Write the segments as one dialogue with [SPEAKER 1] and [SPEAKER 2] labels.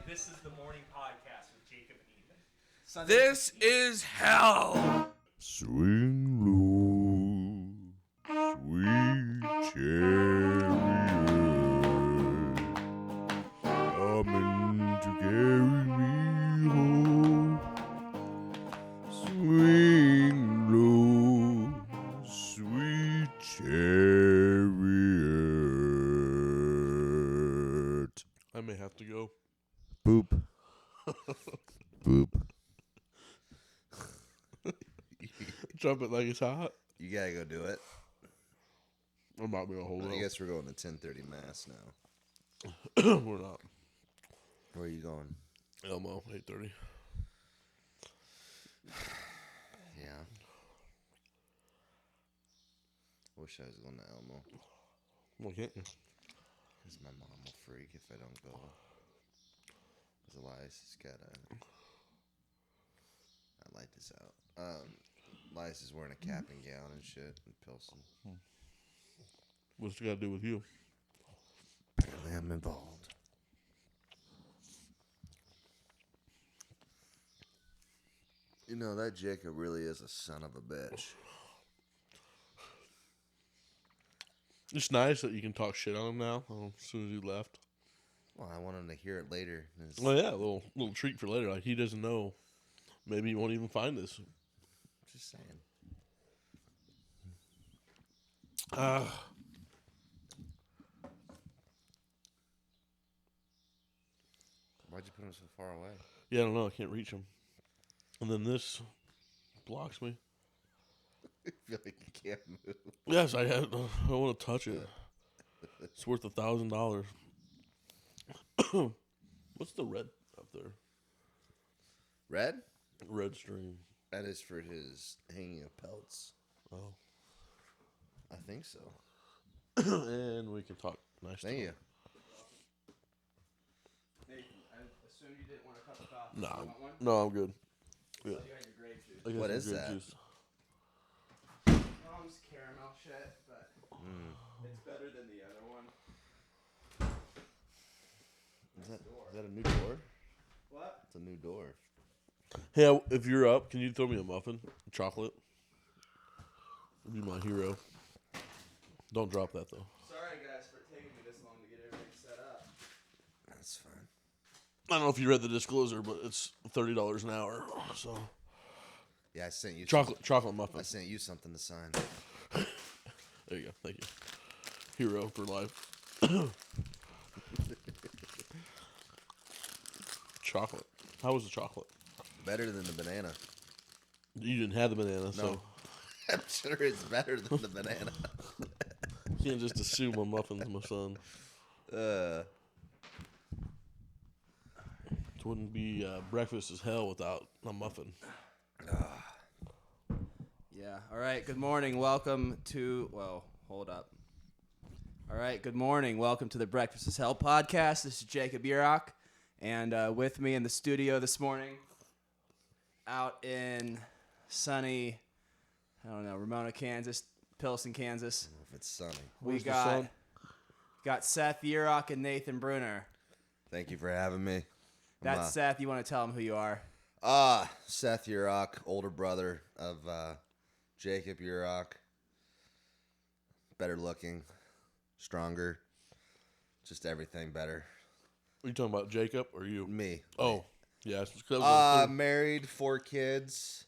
[SPEAKER 1] This is the morning podcast with Jacob and Ethan.
[SPEAKER 2] This is hell.
[SPEAKER 3] Swing low, sweet chariot, coming to carry me home. Swing low, sweet chariot.
[SPEAKER 2] I may have to go.
[SPEAKER 3] Boop. Boop.
[SPEAKER 2] Drop it like it's hot.
[SPEAKER 3] You gotta go do it.
[SPEAKER 2] I'm not gonna hold
[SPEAKER 3] I
[SPEAKER 2] up.
[SPEAKER 3] guess we're going to 10:30 mass now.
[SPEAKER 2] We're not.
[SPEAKER 3] Where are you going?
[SPEAKER 2] Elmo, 8:30.
[SPEAKER 3] Yeah. Wish I was going to Elmo.
[SPEAKER 2] Why can't you?
[SPEAKER 3] Because my mom will freak if I don't go. Because Elias has got a... I light this out. Elias is wearing a cap and gown and shit in Pilsen.
[SPEAKER 2] What's it got to do with you?
[SPEAKER 3] Apparently I'm involved. You know, that Jacob really is a son of a bitch.
[SPEAKER 2] It's nice that you can talk shit on him now as soon as he left.
[SPEAKER 3] Well, I want him to hear it later.
[SPEAKER 2] Well, yeah, a little treat for later. Like, he doesn't know. Maybe he won't even find this.
[SPEAKER 3] Just saying. Why'd you put him so far away?
[SPEAKER 2] Yeah, I don't know. I can't reach him. And then this blocks me.
[SPEAKER 3] I feel like you can't move.
[SPEAKER 2] Yes, I want to touch it. It's worth $1,000. What's the red up there?
[SPEAKER 3] Red?
[SPEAKER 2] Red string.
[SPEAKER 3] That is for his hanging of pelts.
[SPEAKER 2] Oh.
[SPEAKER 3] I think so.
[SPEAKER 2] And we can talk nice.
[SPEAKER 3] Thank you.
[SPEAKER 4] Nathan, I assume you didn't want a cup of coffee.
[SPEAKER 2] Nah,
[SPEAKER 4] You want one?
[SPEAKER 2] no, I'm good.
[SPEAKER 4] So
[SPEAKER 2] Yeah.
[SPEAKER 4] you got your grape juice.
[SPEAKER 2] I got
[SPEAKER 3] What
[SPEAKER 2] some
[SPEAKER 3] is
[SPEAKER 2] grape
[SPEAKER 3] that?
[SPEAKER 2] juice.
[SPEAKER 4] Mom's caramel shit, but it's better than the other one.
[SPEAKER 3] Is that a new door?
[SPEAKER 4] What?
[SPEAKER 3] It's a new door.
[SPEAKER 2] Hey, if you're up, can you throw me a muffin? Chocolate? You'd be my hero. Don't drop that, though.
[SPEAKER 4] Sorry, guys, for taking me this long to get everything set up.
[SPEAKER 3] That's fine.
[SPEAKER 2] I don't know if you read the disclosure, but it's $30 an hour. So
[SPEAKER 3] Yeah, I sent you
[SPEAKER 2] chocolate muffin.
[SPEAKER 3] I sent you something to sign.
[SPEAKER 2] There you go. Thank you. Hero for life. Chocolate. How was the chocolate?
[SPEAKER 3] Better than the banana.
[SPEAKER 2] You didn't have the banana, so
[SPEAKER 3] I'm sure it's better than the banana.
[SPEAKER 2] you can't just assume a muffin's my son.
[SPEAKER 3] Uh,
[SPEAKER 2] It wouldn't be breakfast is hell without a muffin.
[SPEAKER 4] Yeah. All right. Good morning. Welcome to. Well, hold up. All right. Good morning. Welcome to the Breakfast is Hell podcast. This is Jacob Burach, and with me in the studio this morning, out in sunny, I don't know, Ramona, Kansas, Pilsen, Kansas.
[SPEAKER 3] if it's sunny.
[SPEAKER 4] We
[SPEAKER 2] Where's the sun?
[SPEAKER 4] got Seth Urach and Nathan Bruner.
[SPEAKER 3] Thank you for having me.
[SPEAKER 4] That's Seth. You want to tell him who you are?
[SPEAKER 3] Seth Urach, older brother of Jacob Urach. Better looking, stronger, just everything better.
[SPEAKER 2] Are you talking about Jacob or you?
[SPEAKER 3] Me.
[SPEAKER 2] Oh, yeah. That was
[SPEAKER 3] Married, 4 kids.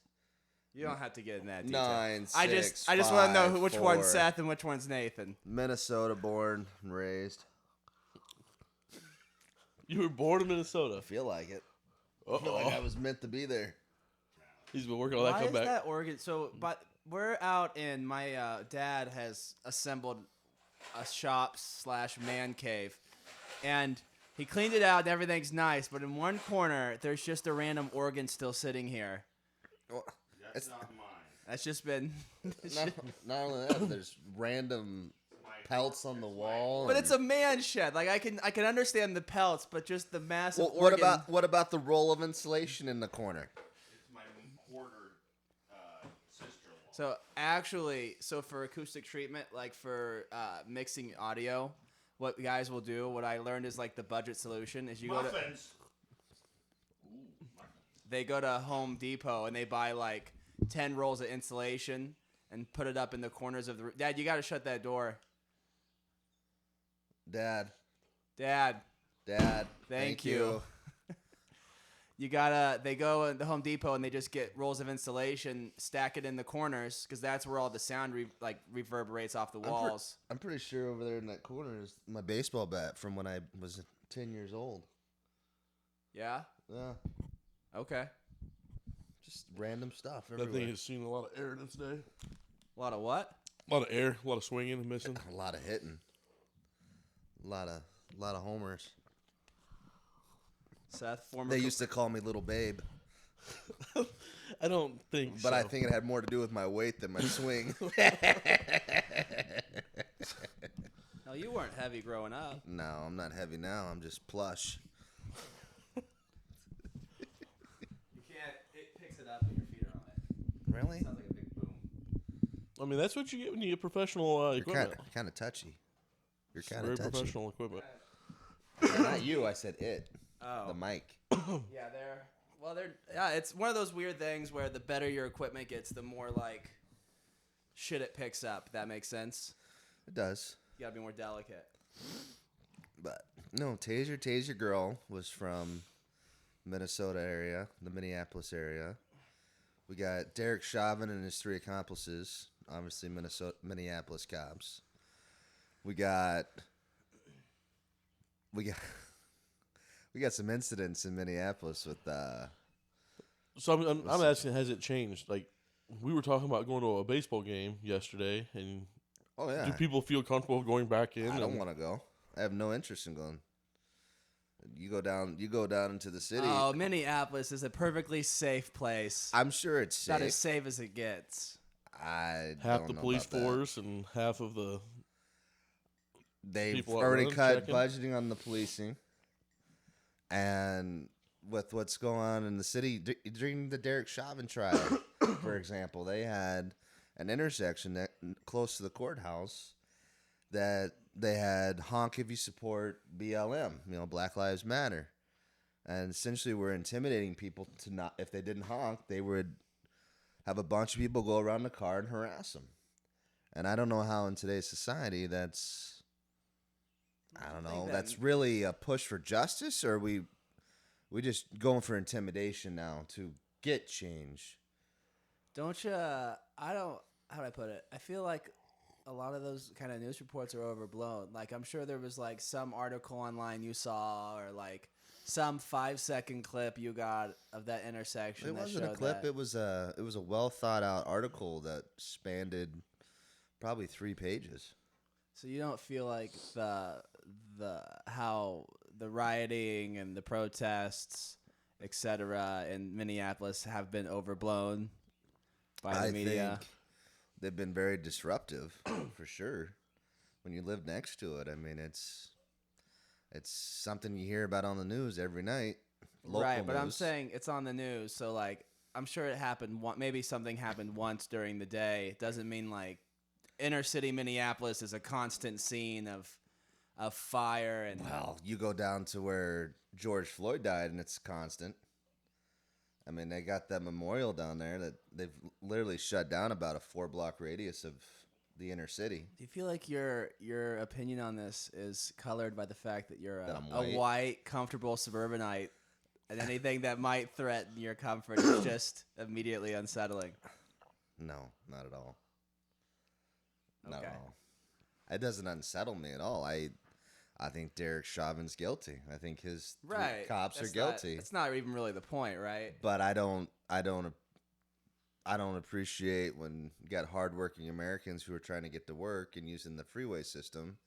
[SPEAKER 4] You don't have to get in that detail.
[SPEAKER 3] 9, 6,
[SPEAKER 4] I just want to know
[SPEAKER 3] 5,
[SPEAKER 4] which
[SPEAKER 3] 4.
[SPEAKER 4] one's Seth and which one's Nathan.
[SPEAKER 3] Minnesota born and raised.
[SPEAKER 2] You were born in Minnesota.
[SPEAKER 3] I feel like it. I feel like I was meant to be there.
[SPEAKER 2] He's been working on that
[SPEAKER 4] Why is
[SPEAKER 2] comeback.
[SPEAKER 4] that Oregon? So, but we're out in my dad has assembled a shop / man cave, and he cleaned it out and everything's nice. But in one corner, there's just a random organ still sitting here.
[SPEAKER 3] Well,
[SPEAKER 1] That's not mine.
[SPEAKER 4] That's just been.
[SPEAKER 3] not only that, but there's random pelts on the wall.
[SPEAKER 4] But it's a man shed. Like I can understand the pelts, but just the massive
[SPEAKER 3] Well,
[SPEAKER 4] organ.
[SPEAKER 3] what about the roll of insulation in the corner?
[SPEAKER 1] It's my hoarder sister-in-law.
[SPEAKER 4] So actually, for acoustic treatment, like for mixing audio, what guys will do, what I learned is like the budget solution is you go to.
[SPEAKER 1] Muffins.
[SPEAKER 4] they go to Home Depot and they buy like 10 rolls of insulation and put it up in the corners of the room. Dad, you got to shut that door.
[SPEAKER 3] Dad.
[SPEAKER 4] Thank you. They go in the Home Depot and they just get rolls of insulation, stack it in the corners because that's where all the sound reverberates off the walls.
[SPEAKER 3] I'm pretty sure over there in that corner is my baseball bat from when I was 10 years old.
[SPEAKER 4] Yeah?
[SPEAKER 3] Yeah.
[SPEAKER 4] Okay.
[SPEAKER 3] Just random stuff
[SPEAKER 2] That
[SPEAKER 3] everywhere.
[SPEAKER 2] thing has seen a lot of air this day.
[SPEAKER 4] A lot of what?
[SPEAKER 2] A lot of air, a lot of swinging and missing.
[SPEAKER 3] A lot of hitting. A lot of homers.
[SPEAKER 4] Seth, former.
[SPEAKER 3] They used to call me Little Babe,
[SPEAKER 2] I don't think
[SPEAKER 3] but
[SPEAKER 2] so.
[SPEAKER 3] I think it had more to do with my weight than my swing.
[SPEAKER 4] No, you weren't heavy growing up.
[SPEAKER 3] No, I'm not heavy now. I'm just plush.
[SPEAKER 4] You can't. It picks it up when your feet are on it.
[SPEAKER 3] Really?
[SPEAKER 4] Sounds like a big boom.
[SPEAKER 2] I mean, that's what you get when you get professional
[SPEAKER 3] You're
[SPEAKER 2] equipment.
[SPEAKER 3] kind of touchy. You're
[SPEAKER 2] It's
[SPEAKER 3] kind
[SPEAKER 2] very
[SPEAKER 3] of touchy.
[SPEAKER 2] professional equipment.
[SPEAKER 3] Not you. I said it.
[SPEAKER 4] Oh.
[SPEAKER 3] The mic.
[SPEAKER 4] Yeah, yeah, it's one of those weird things where the better your equipment gets, the more like shit it picks up. That makes sense.
[SPEAKER 3] It does.
[SPEAKER 4] You gotta be more delicate.
[SPEAKER 3] But no, Taser Girl was from Minnesota area, the Minneapolis area. We got Derek Chauvin and his 3 accomplices, obviously Minneapolis cops. We got some incidents in Minneapolis with
[SPEAKER 2] So I'm asking, has it changed? Like, we were talking about going to a baseball game yesterday, and
[SPEAKER 3] oh yeah.
[SPEAKER 2] do people feel comfortable going back in?
[SPEAKER 3] I don't want to go. I have no interest in going. You go down into the city.
[SPEAKER 4] Oh, Minneapolis is a perfectly safe place.
[SPEAKER 3] I'm sure it's safe.
[SPEAKER 4] About as safe as it gets.
[SPEAKER 3] I
[SPEAKER 2] half
[SPEAKER 3] don't
[SPEAKER 2] the
[SPEAKER 3] know
[SPEAKER 2] police
[SPEAKER 3] about that.
[SPEAKER 2] force and half of the
[SPEAKER 3] They've
[SPEAKER 2] people
[SPEAKER 3] already
[SPEAKER 2] out
[SPEAKER 3] cut
[SPEAKER 2] checking.
[SPEAKER 3] budgeting on the policing, and with what's going on in the city during the Derek Chauvin trial, for example, they had an intersection that close to the courthouse that they had honk if you support BLM, Black Lives Matter, and essentially were intimidating people to not, if they didn't honk, they would have a bunch of people go around the car and harass them. And I don't know how in today's society that's, I don't know, that's really a push for justice, or we just going for intimidation now to get change.
[SPEAKER 4] Don't you? How do I put it? I feel like a lot of those kind of news reports are overblown. Like, I'm sure there was like some article online you saw, or like some 5-second clip you got of that intersection.
[SPEAKER 3] It
[SPEAKER 4] that
[SPEAKER 3] wasn't a
[SPEAKER 4] showed
[SPEAKER 3] clip.
[SPEAKER 4] that.
[SPEAKER 3] It was a well thought out article that spanned probably 3 pages.
[SPEAKER 4] So you don't feel like how the rioting and the protests, etc., in Minneapolis have been overblown by the media?
[SPEAKER 3] Think they've been very disruptive, for sure. When you live next to it, I mean, it's something you hear about on the news every night.
[SPEAKER 4] Right, but I'm
[SPEAKER 3] news.
[SPEAKER 4] saying it's on the news, so like I'm sure it happened. Maybe something happened once during the day. It doesn't mean like inner city Minneapolis is a constant scene of fire and.
[SPEAKER 3] Well, you go down to where George Floyd died, and it's constant. I mean, they got that memorial down there that they've literally shut down about a 4-block radius of the inner city.
[SPEAKER 4] Do you feel like your opinion on this is colored by the fact that you're
[SPEAKER 3] That
[SPEAKER 4] a
[SPEAKER 3] I'm white?
[SPEAKER 4] white, comfortable suburbanite, and anything that might threaten your comfort is just immediately unsettling?
[SPEAKER 3] No, not at all. Not
[SPEAKER 4] Okay.
[SPEAKER 3] at all. It doesn't unsettle me at all. I think Derek Chauvin's guilty. I think his 3 cops are guilty.
[SPEAKER 4] That's not even really the point, right?
[SPEAKER 3] But I don't appreciate when you got hardworking Americans who are trying to get to work and using the freeway system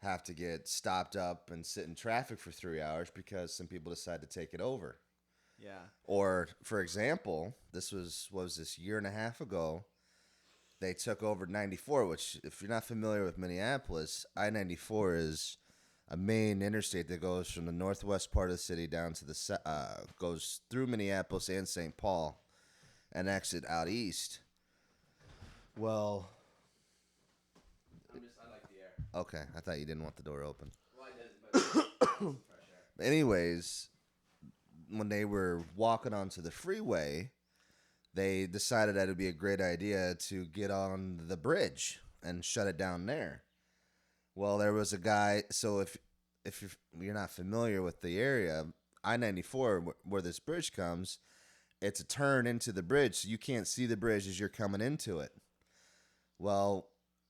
[SPEAKER 3] have to get stopped up and sit in traffic for 3 hours because some people decide to take it over.
[SPEAKER 4] Yeah.
[SPEAKER 3] Or, for example, this was this year and a half ago. They took over 94, which, if you're not familiar with Minneapolis, I-94 is a main interstate that goes from the northwest part of the city down to goes through Minneapolis and St. Paul and exit out east. Well,
[SPEAKER 4] I like the air.
[SPEAKER 3] okay, I thought you didn't want the door open.
[SPEAKER 4] Well, I didn't, but fresh air.
[SPEAKER 3] Anyways, when they were walking onto the freeway, they decided that it would be a great idea to get on the bridge and shut it down there. Well, there was a guy. So if you're not familiar with the area, I-94 where this bridge comes, it's a turn into the bridge, so you can't see the bridge as you're coming into it. Well,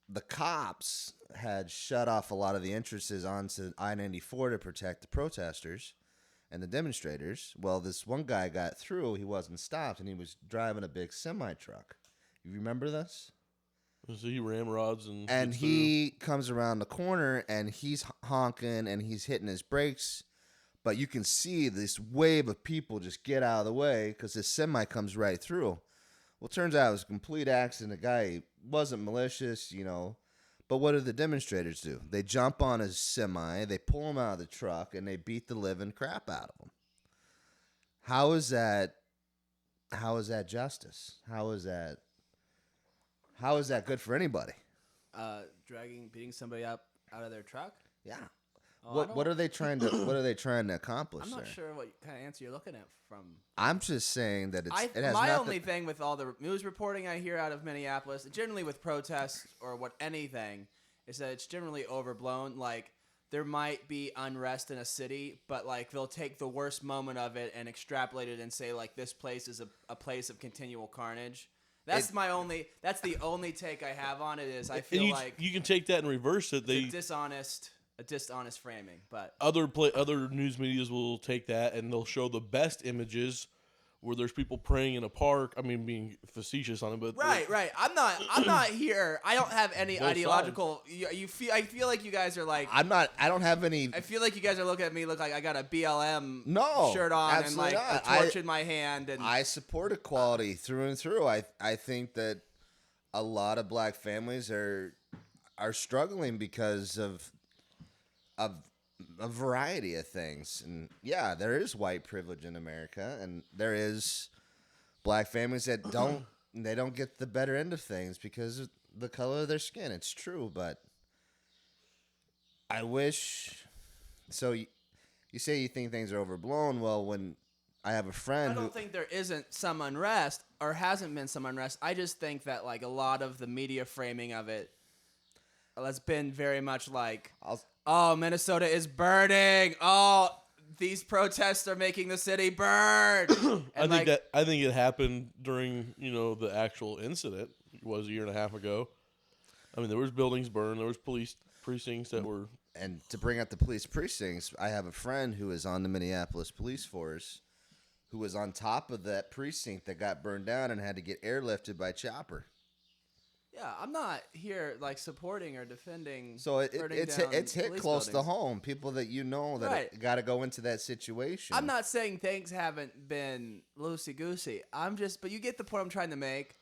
[SPEAKER 3] the cops had shut off a lot of the entrances onto I-94 to protect the protesters and the demonstrators. Well, this one guy got through. He wasn't stopped, and he was driving a big semi-truck. You remember this?
[SPEAKER 2] So he ramrods
[SPEAKER 3] and he comes around the corner, and he's honking, and he's hitting his brakes. But you can see this wave of people just get out of the way because this semi comes right through. Well, it turns out it was a complete accident. The guy wasn't malicious, But what do the demonstrators do? They jump on his semi, they pull him out of the truck, and they beat the living crap out of him. How is that justice? How is that good for anybody?
[SPEAKER 4] Beating somebody up out of their truck.
[SPEAKER 3] Yeah.
[SPEAKER 4] Oh,
[SPEAKER 3] What are they trying to accomplish?
[SPEAKER 4] I'm not
[SPEAKER 3] there?
[SPEAKER 4] sure what kind of answer you're looking at from.
[SPEAKER 3] I'm just saying that it has
[SPEAKER 4] my
[SPEAKER 3] nothing.
[SPEAKER 4] only thing with all the news reporting I hear out of Minneapolis, generally with protests or anything, is that it's generally overblown. Like there might be unrest in a city, but like they'll take the worst moment of it and extrapolate it and say like this place is a place of continual carnage. That's the only take I have on it. Is I feel like
[SPEAKER 2] you can take that and reverse it.
[SPEAKER 4] It's a dishonest framing, but
[SPEAKER 2] other news medias will take that and they'll show the best images where there's people praying in a park. I mean, being facetious on it, but
[SPEAKER 4] right. I'm not here. I don't have any
[SPEAKER 2] No
[SPEAKER 4] ideological. I feel like you guys are like.
[SPEAKER 3] I don't have any.
[SPEAKER 4] I feel like you guys are looking at me look like I got a BLM shirt on and
[SPEAKER 3] absolutely
[SPEAKER 4] like
[SPEAKER 3] not.
[SPEAKER 4] a torch in my hand, and
[SPEAKER 3] I support equality through and through. I think that a lot of black families are struggling because of a variety of things. And yeah, there is white privilege in America, and there is black families that don't get the better end of things because of the color of their skin. It's true, but I wish. So you say you think things are overblown. Well, when I have a friend,
[SPEAKER 4] I don't think there isn't some unrest or hasn't been some unrest. I just think that like a lot of the media framing of it has been very much like, oh, Minnesota is burning. Oh, these protests are making the city burn.
[SPEAKER 2] I think it happened during the actual incident. It was a year and a half ago. I mean, there was buildings burned. There was police precincts that were.
[SPEAKER 3] And to bring up the police precincts, I have a friend who is on the Minneapolis police force, who was on top of that precinct that got burned down and had to get airlifted by chopper.
[SPEAKER 4] Yeah, I'm not here like supporting or defending.
[SPEAKER 3] So it's hit close to home. People that
[SPEAKER 4] Right.
[SPEAKER 3] got to go into that situation.
[SPEAKER 4] I'm not saying things haven't been loosey goosey. But you get the point I'm trying to make.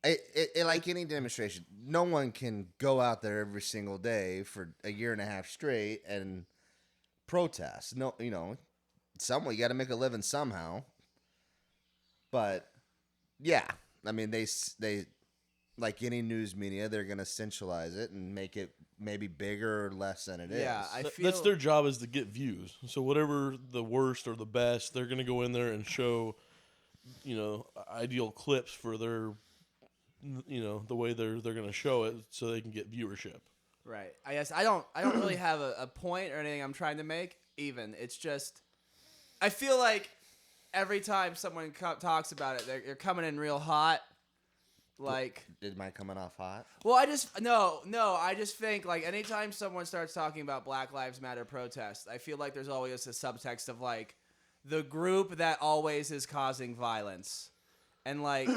[SPEAKER 3] It like any demonstration, no one can go out there every single day for a year and a half straight and protest. No, someone you got to make a living somehow. But yeah, I mean they like any news media, they're gonna centralize it and make it maybe bigger or less than it is.
[SPEAKER 4] Yeah,
[SPEAKER 2] That's their job, is to get views. So whatever the worst or the best, they're gonna go in there and show, ideal clips for their, the way they're gonna show it, so they can get viewership.
[SPEAKER 4] Right. I guess I don't really have a point or anything I'm trying to make. Even it's just, I feel like every time someone talks about it, they're coming in real hot. Like,
[SPEAKER 3] did mine coming off hot?
[SPEAKER 4] Well, I just think like anytime someone starts talking about Black Lives Matter protests, I feel like there's always a subtext of like the group that always is causing violence, and like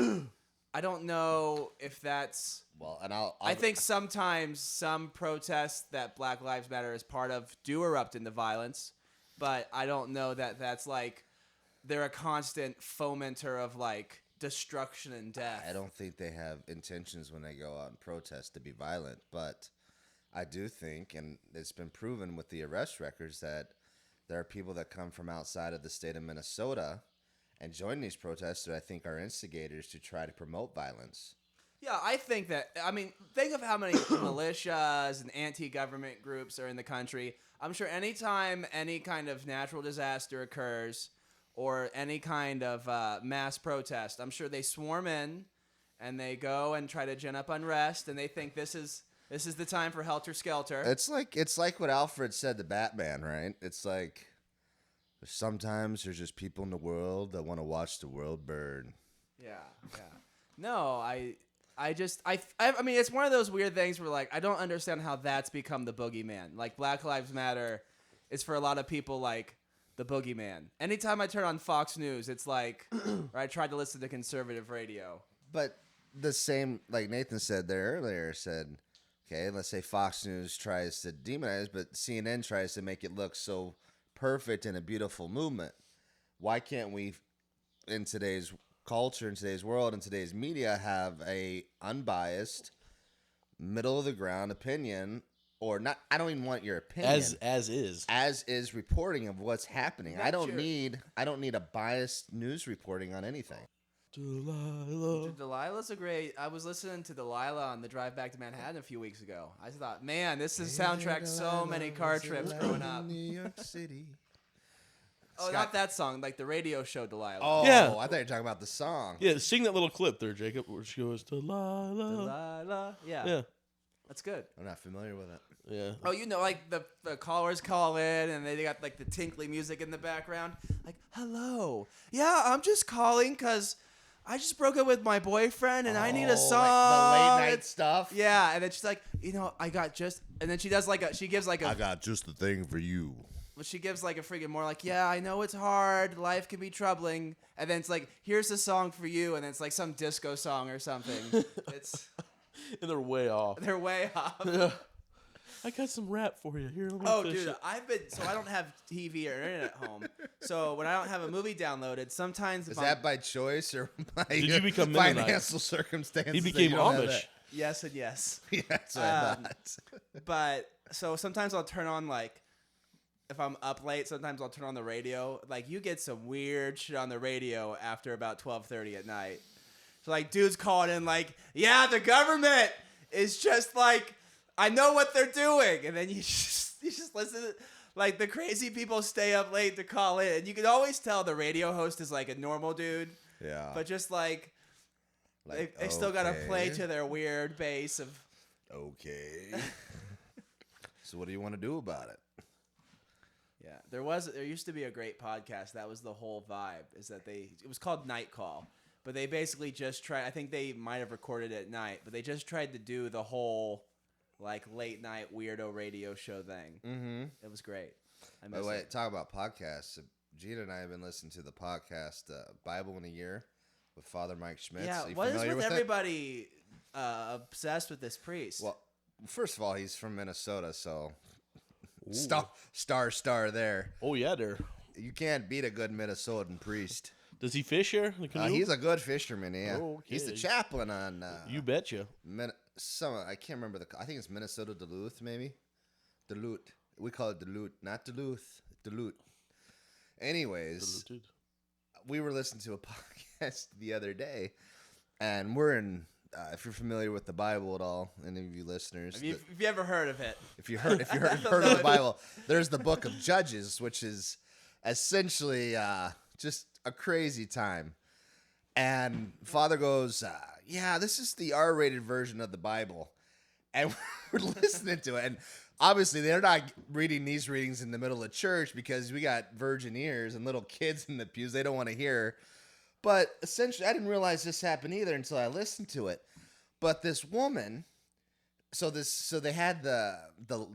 [SPEAKER 4] I don't know if that's
[SPEAKER 3] and
[SPEAKER 4] I think sometimes some protests that Black Lives Matter is part of do erupt into violence, but I don't know that that's like they're a constant fomenter of like destruction and death.
[SPEAKER 3] I don't think they have intentions when they go out and protest to be violent, but I do think, and it's been proven with the arrest records, that there are people that come from outside of the state of Minnesota and join these protests that I think are instigators to try to promote violence.
[SPEAKER 4] Yeah, I think that, think of how many militias and anti-government groups are in the country. I'm sure anytime any kind of natural disaster occurs, or any kind of mass protest, I'm sure they swarm in and they go and try to gin up unrest, and they think this is the time for helter skelter.
[SPEAKER 3] It's like what Alfred said to Batman, right? It's like sometimes there's just people in the world that want to watch the world burn.
[SPEAKER 4] Yeah. No, I mean, it's one of those weird things where, like, I don't understand how that's become the boogeyman. Like, Black Lives Matter is for a lot of people, like, the boogeyman. Anytime I turn on Fox News, it's like, or I tried to listen to conservative radio.
[SPEAKER 3] But the same, like Nathan said there earlier, said, okay, let's say Fox News tries to demonize, but CNN tries to make it look so perfect and a beautiful movement. Why can't we, in today's culture, in today's world, in today's media, have a unbiased, middle of the ground opinion, or not? I don't even want your opinion.
[SPEAKER 2] As is
[SPEAKER 3] reporting of what's happening.
[SPEAKER 4] That's
[SPEAKER 3] I don't need a biased news reporting on anything.
[SPEAKER 4] Delilah's a great. I was listening to Delilah on the drive back to Manhattan a few weeks ago. I thought, man, this is soundtrack so many car trips growing up.
[SPEAKER 3] New York City.
[SPEAKER 4] Oh, not that song, like the radio show Delilah.
[SPEAKER 3] Oh,
[SPEAKER 2] Yeah.
[SPEAKER 3] I thought you were talking about the song.
[SPEAKER 2] Yeah, sing that little clip there, Jacob, where she goes, Delilah.
[SPEAKER 4] Delilah.
[SPEAKER 2] Yeah.
[SPEAKER 4] That's good.
[SPEAKER 3] I'm not familiar with it.
[SPEAKER 2] Yeah.
[SPEAKER 4] Oh, you know, like the callers call in and they got like the tinkly music in the background. Like, hello. Yeah, I'm just calling because I just broke up with my boyfriend and I need a song.
[SPEAKER 3] Like the late night stuff.
[SPEAKER 4] Yeah, and then she's like, I got just, and then she does she gives like
[SPEAKER 3] I got just the thing for you.
[SPEAKER 4] she gives like a freaking more like, yeah, I know it's hard, life can be troubling, and then it's like, here's a song for you, and then it's like some disco song or something. It's
[SPEAKER 2] And they're way off.
[SPEAKER 4] they're way off.
[SPEAKER 2] Yeah. I got some rap for you. Here, let me
[SPEAKER 4] Oh,
[SPEAKER 2] finish
[SPEAKER 4] dude,
[SPEAKER 2] it.
[SPEAKER 4] I don't have TV or internet at home. So when I don't have a movie downloaded, sometimes
[SPEAKER 3] Is that by choice or by
[SPEAKER 2] Did you become Mennonite?
[SPEAKER 3] financial circumstances?
[SPEAKER 2] He
[SPEAKER 3] that
[SPEAKER 2] became
[SPEAKER 3] you don't have
[SPEAKER 2] Amish.
[SPEAKER 3] that?
[SPEAKER 4] yes and yes.
[SPEAKER 3] Yeah, that's what I thought.
[SPEAKER 4] But so sometimes I'll turn on like, if I'm up late, sometimes I'll turn on the radio. Like, you get some weird shit on the radio after about 12:30 at night. So like, dudes calling in like, yeah, the government is just like, I know what they're doing, and then you just listen to, like, the crazy people stay up late to call in, and you can always tell the radio host is like a normal dude,
[SPEAKER 3] Yeah.
[SPEAKER 4] but just like they still gotta play to their weird bass of.
[SPEAKER 3] Okay. So what do you want to do about it?
[SPEAKER 4] Yeah, there used to be a great podcast that was the whole vibe, is that it was called Night Call, but they basically just tried, I think they might have recorded it at night, but they just tried to do the whole like late night weirdo radio show thing.
[SPEAKER 3] Mm-hmm.
[SPEAKER 4] It was great. I
[SPEAKER 3] By
[SPEAKER 4] miss
[SPEAKER 3] the way,
[SPEAKER 4] it.
[SPEAKER 3] talk about podcasts. Gina and I have been listening to the podcast Bible in a Year with Father Mike Schmitz.
[SPEAKER 4] Yeah,
[SPEAKER 3] Are you
[SPEAKER 4] what is
[SPEAKER 3] familiar
[SPEAKER 4] with
[SPEAKER 3] it?
[SPEAKER 4] everybody obsessed with this priest?
[SPEAKER 3] Well, first of all, he's from Minnesota, so star there.
[SPEAKER 2] Oh, yeah, there.
[SPEAKER 3] You can't beat a good Minnesotan priest.
[SPEAKER 2] Does he fish here? in the canoe?
[SPEAKER 3] He's a good fisherman, yeah.
[SPEAKER 2] Okay.
[SPEAKER 3] He's the chaplain on
[SPEAKER 2] You betcha.
[SPEAKER 3] I can't remember I think it's Minnesota Duluth, maybe. Duluth. We call it Duluth, not Duluth. Duluth. Anyways,
[SPEAKER 2] Diluted.
[SPEAKER 3] we were listening to a podcast the other day, and we're in. If you're familiar with the Bible at all, any of you listeners,
[SPEAKER 4] Have you ever heard of it?
[SPEAKER 3] if you heard of the Bible, there's the book of Judges, which is essentially just a crazy time. And Father goes, yeah, this is the R-rated version of the Bible. And we're listening to it. And obviously they're not reading these readings in the middle of church because we got virgin ears and little kids in the pews. They don't want to hear. But essentially, I didn't realize this happened either until I listened to it. But this woman, so they had the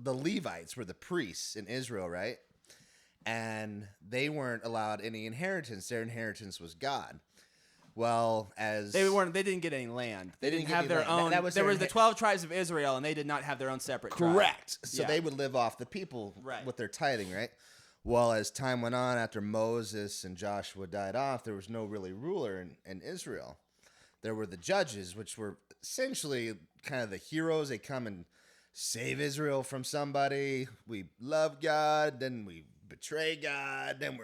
[SPEAKER 3] Levites were the priests in Israel, right? And they weren't allowed any inheritance. Their inheritance was God. Well, they
[SPEAKER 4] didn't get any land. They didn't have their own.
[SPEAKER 3] That was
[SPEAKER 4] there was the 12 tribes of Israel, and they did not have their own separate tribe.
[SPEAKER 3] Correct. So
[SPEAKER 4] Yeah.
[SPEAKER 3] they would live off the people
[SPEAKER 4] Right.
[SPEAKER 3] with their tithing, right? Well, as time went on, after Moses and Joshua died off, there was no really ruler in Israel. There were the judges, which were essentially kind of the heroes. They come and save Israel from somebody. We love God, then we betray God, then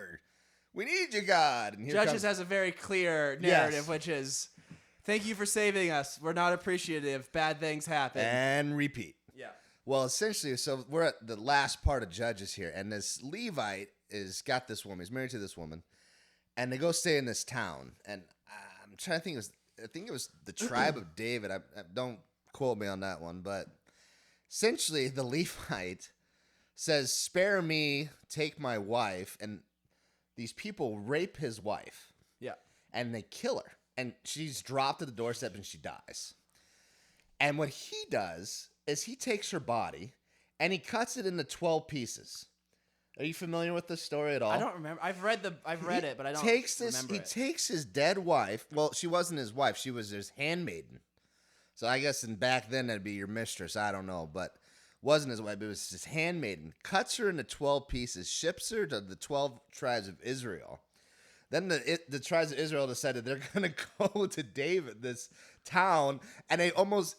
[SPEAKER 3] we need you, God. And here
[SPEAKER 4] Judges
[SPEAKER 3] comes,
[SPEAKER 4] has a very clear narrative,
[SPEAKER 3] Yes.
[SPEAKER 4] which is, thank you for saving us. We're not appreciative. Bad things happen.
[SPEAKER 3] and repeat.
[SPEAKER 4] Yeah.
[SPEAKER 3] Well, essentially, so we're at the last part of Judges here, and this Levite got this woman. He's married to this woman, and they go stay in this town. And I'm trying to think. I think it was the tribe of David. I don't quote me on that one, but essentially the Levite says, "Spare me, take my wife," and these people rape his wife.
[SPEAKER 4] Yeah.
[SPEAKER 3] And they kill her, and she's dropped at the doorstep, and she dies. And what he does is he takes her body and he cuts it into 12 pieces. Are you familiar with this story at all?
[SPEAKER 4] I don't remember. I've read it, but I don't remember
[SPEAKER 3] He takes his dead wife. Well, she wasn't his wife. She was his handmaiden. So I guess back then that'd be your mistress. I don't know, but wasn't his wife. It was his handmaiden. Cuts her into 12 pieces. Ships her to the 12 tribes of Israel. Then the tribes of Israel decided they're going to go to David, this town, and they almost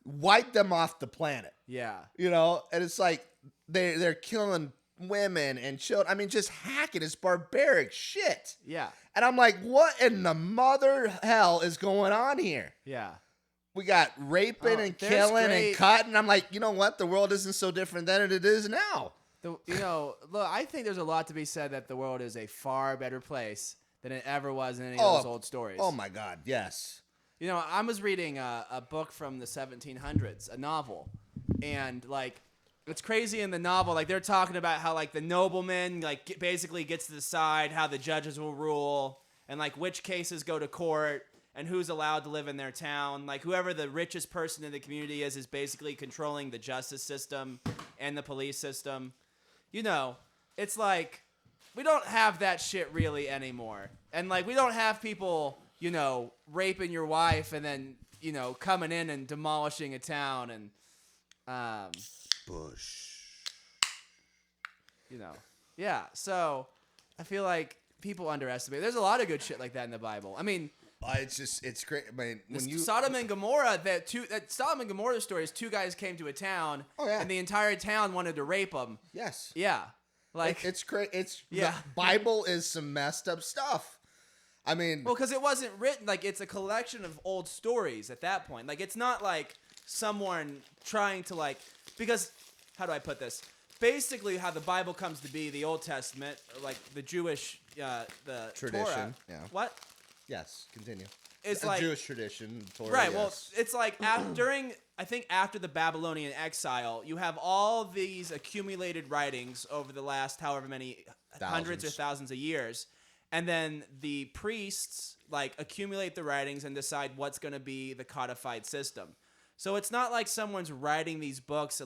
[SPEAKER 3] wipe them off the planet.
[SPEAKER 4] Yeah.
[SPEAKER 3] You know, and it's like they're killing women and children. I mean, just hacking. It's barbaric shit.
[SPEAKER 4] Yeah.
[SPEAKER 3] And I'm like, what in the mother hell is going on here?
[SPEAKER 4] Yeah.
[SPEAKER 3] We got raping and
[SPEAKER 4] there's
[SPEAKER 3] killing
[SPEAKER 4] great-
[SPEAKER 3] and cutting. I'm like, you know what? The world isn't so different than it is now.
[SPEAKER 4] Look, I think there's a lot to be said that the world is a far better place than it ever was in any of those old stories.
[SPEAKER 3] Oh my God, yes.
[SPEAKER 4] You know, I was reading a book from the 1700s, a novel, and like, it's crazy in the novel. Like, they're talking about how like the nobleman basically gets to decide how the judges will rule, and like which cases go to court, and who's allowed to live in their town. Like, whoever the richest person in the community is basically controlling the justice system and the police system. You know, it's like, we don't have that shit really anymore. And, like, we don't have people, you know, raping your wife and then, you know, coming in and demolishing a town and,
[SPEAKER 3] Bush.
[SPEAKER 4] you know. Yeah, so I feel like people underestimate. There's a lot of good shit like that in the Bible. I mean,
[SPEAKER 3] It's great. I mean, when you
[SPEAKER 4] Sodom and Gomorrah, that Sodom and Gomorrah story is two guys came to a town, and the entire town wanted to rape them.
[SPEAKER 3] yes,
[SPEAKER 4] Yeah, like
[SPEAKER 3] it's great. It's
[SPEAKER 4] Yeah.
[SPEAKER 3] The Bible is some messed up stuff. I mean,
[SPEAKER 4] well, because it wasn't written like it's a collection of old stories at that point. Like, it's not like someone trying to because how do I put this? Basically, how the Bible comes to be, the Old Testament, like the Jewish, the
[SPEAKER 3] Tradition,
[SPEAKER 4] Torah.
[SPEAKER 3] yeah.
[SPEAKER 4] What?
[SPEAKER 3] yes, continue.
[SPEAKER 4] It's
[SPEAKER 3] a
[SPEAKER 4] like
[SPEAKER 3] Jewish tradition, Torah,
[SPEAKER 4] right.
[SPEAKER 3] yes.
[SPEAKER 4] Well, it's like after the Babylonian exile, you have all these accumulated writings over the last however many hundreds or thousands of years, and then the priests accumulate the writings and decide what's going to be the codified system. So it's not like someone's writing these books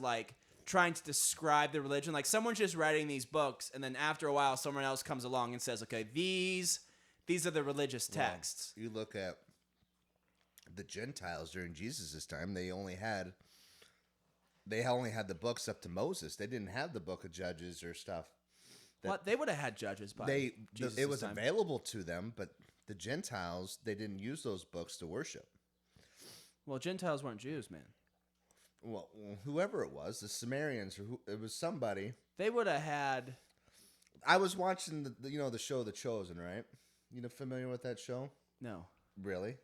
[SPEAKER 4] trying to describe the religion. Like, someone's just writing these books, and then after a while, someone else comes along and says, "Okay, these are the religious texts."
[SPEAKER 3] Well, you look at the Gentiles during Jesus' time; they only had the books up to Moses. They didn't have the book of Judges or stuff.
[SPEAKER 4] What they would have had judges by Jesus'
[SPEAKER 3] it was
[SPEAKER 4] time.
[SPEAKER 3] available to them, but the Gentiles, they didn't use those books to worship.
[SPEAKER 4] Well, Gentiles weren't Jews, man.
[SPEAKER 3] Well, whoever it was, the Sumerians, or it was somebody.
[SPEAKER 4] They would have had.
[SPEAKER 3] I was watching the show The Chosen, right? You know, familiar with that show?
[SPEAKER 4] No.
[SPEAKER 3] Really?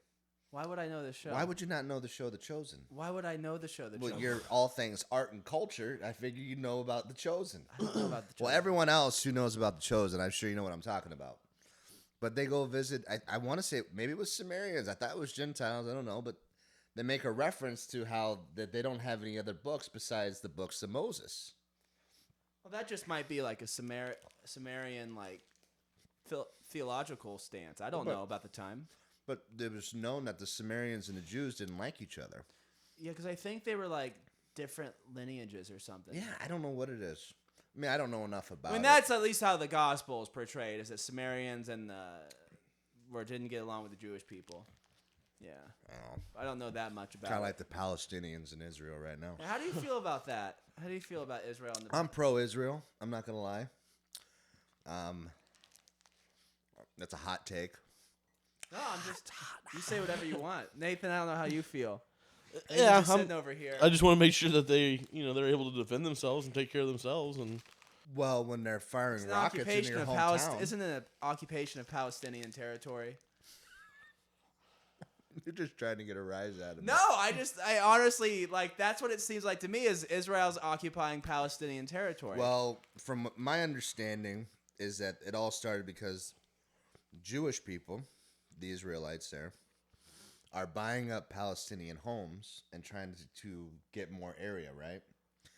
[SPEAKER 4] Why would I know this show?
[SPEAKER 3] Why would you not know the show The Chosen?
[SPEAKER 4] Why would I know the show?
[SPEAKER 3] Well, you're all things art and culture. I figure you know about The Chosen.
[SPEAKER 4] I don't know about the Chosen.
[SPEAKER 3] Well, everyone else who knows about The Chosen, I'm sure you know what I'm talking about. But they go visit, I want to say, maybe it was Sumerians. I thought it was Gentiles. I don't know. But they make a reference to how that they don't have any other books besides the books of Moses.
[SPEAKER 4] Well, that just might be like a Sumerian theological stance. I don't know about the time.
[SPEAKER 3] But it was known that the Sumerians and the Jews didn't like each other.
[SPEAKER 4] Yeah, because I think they were different lineages or something.
[SPEAKER 3] Yeah, I don't know what it is. I mean, I don't know enough about it.
[SPEAKER 4] I mean, that's at least how the gospel is portrayed, is that Sumerians and didn't get along with the Jewish people. Yeah.
[SPEAKER 3] Oh.
[SPEAKER 4] I don't know that much about
[SPEAKER 3] Kind
[SPEAKER 4] it.
[SPEAKER 3] of like the Palestinians in Israel right now.
[SPEAKER 4] How do you feel about that? How do you feel about Israel?
[SPEAKER 3] I'm pro-Israel. I'm not going to lie. That's a hot take.
[SPEAKER 4] No, I'm just. You say whatever you want, Nathan. I don't know how you feel.
[SPEAKER 2] Yeah,
[SPEAKER 4] just sitting over here.
[SPEAKER 2] I just want to make sure that they're able to defend themselves and take care of themselves. And
[SPEAKER 3] Well, when they're firing
[SPEAKER 4] It's
[SPEAKER 3] rockets in your hometown.
[SPEAKER 4] Isn't it an occupation of Palestinian territory?
[SPEAKER 3] You're just trying to get a rise out of me.
[SPEAKER 4] No, I honestly, that's what it seems like to me, is Israel's occupying Palestinian territory.
[SPEAKER 3] Well, from my understanding is that it all started because Jewish people, the Israelites there, are buying up Palestinian homes and trying to get more area, right?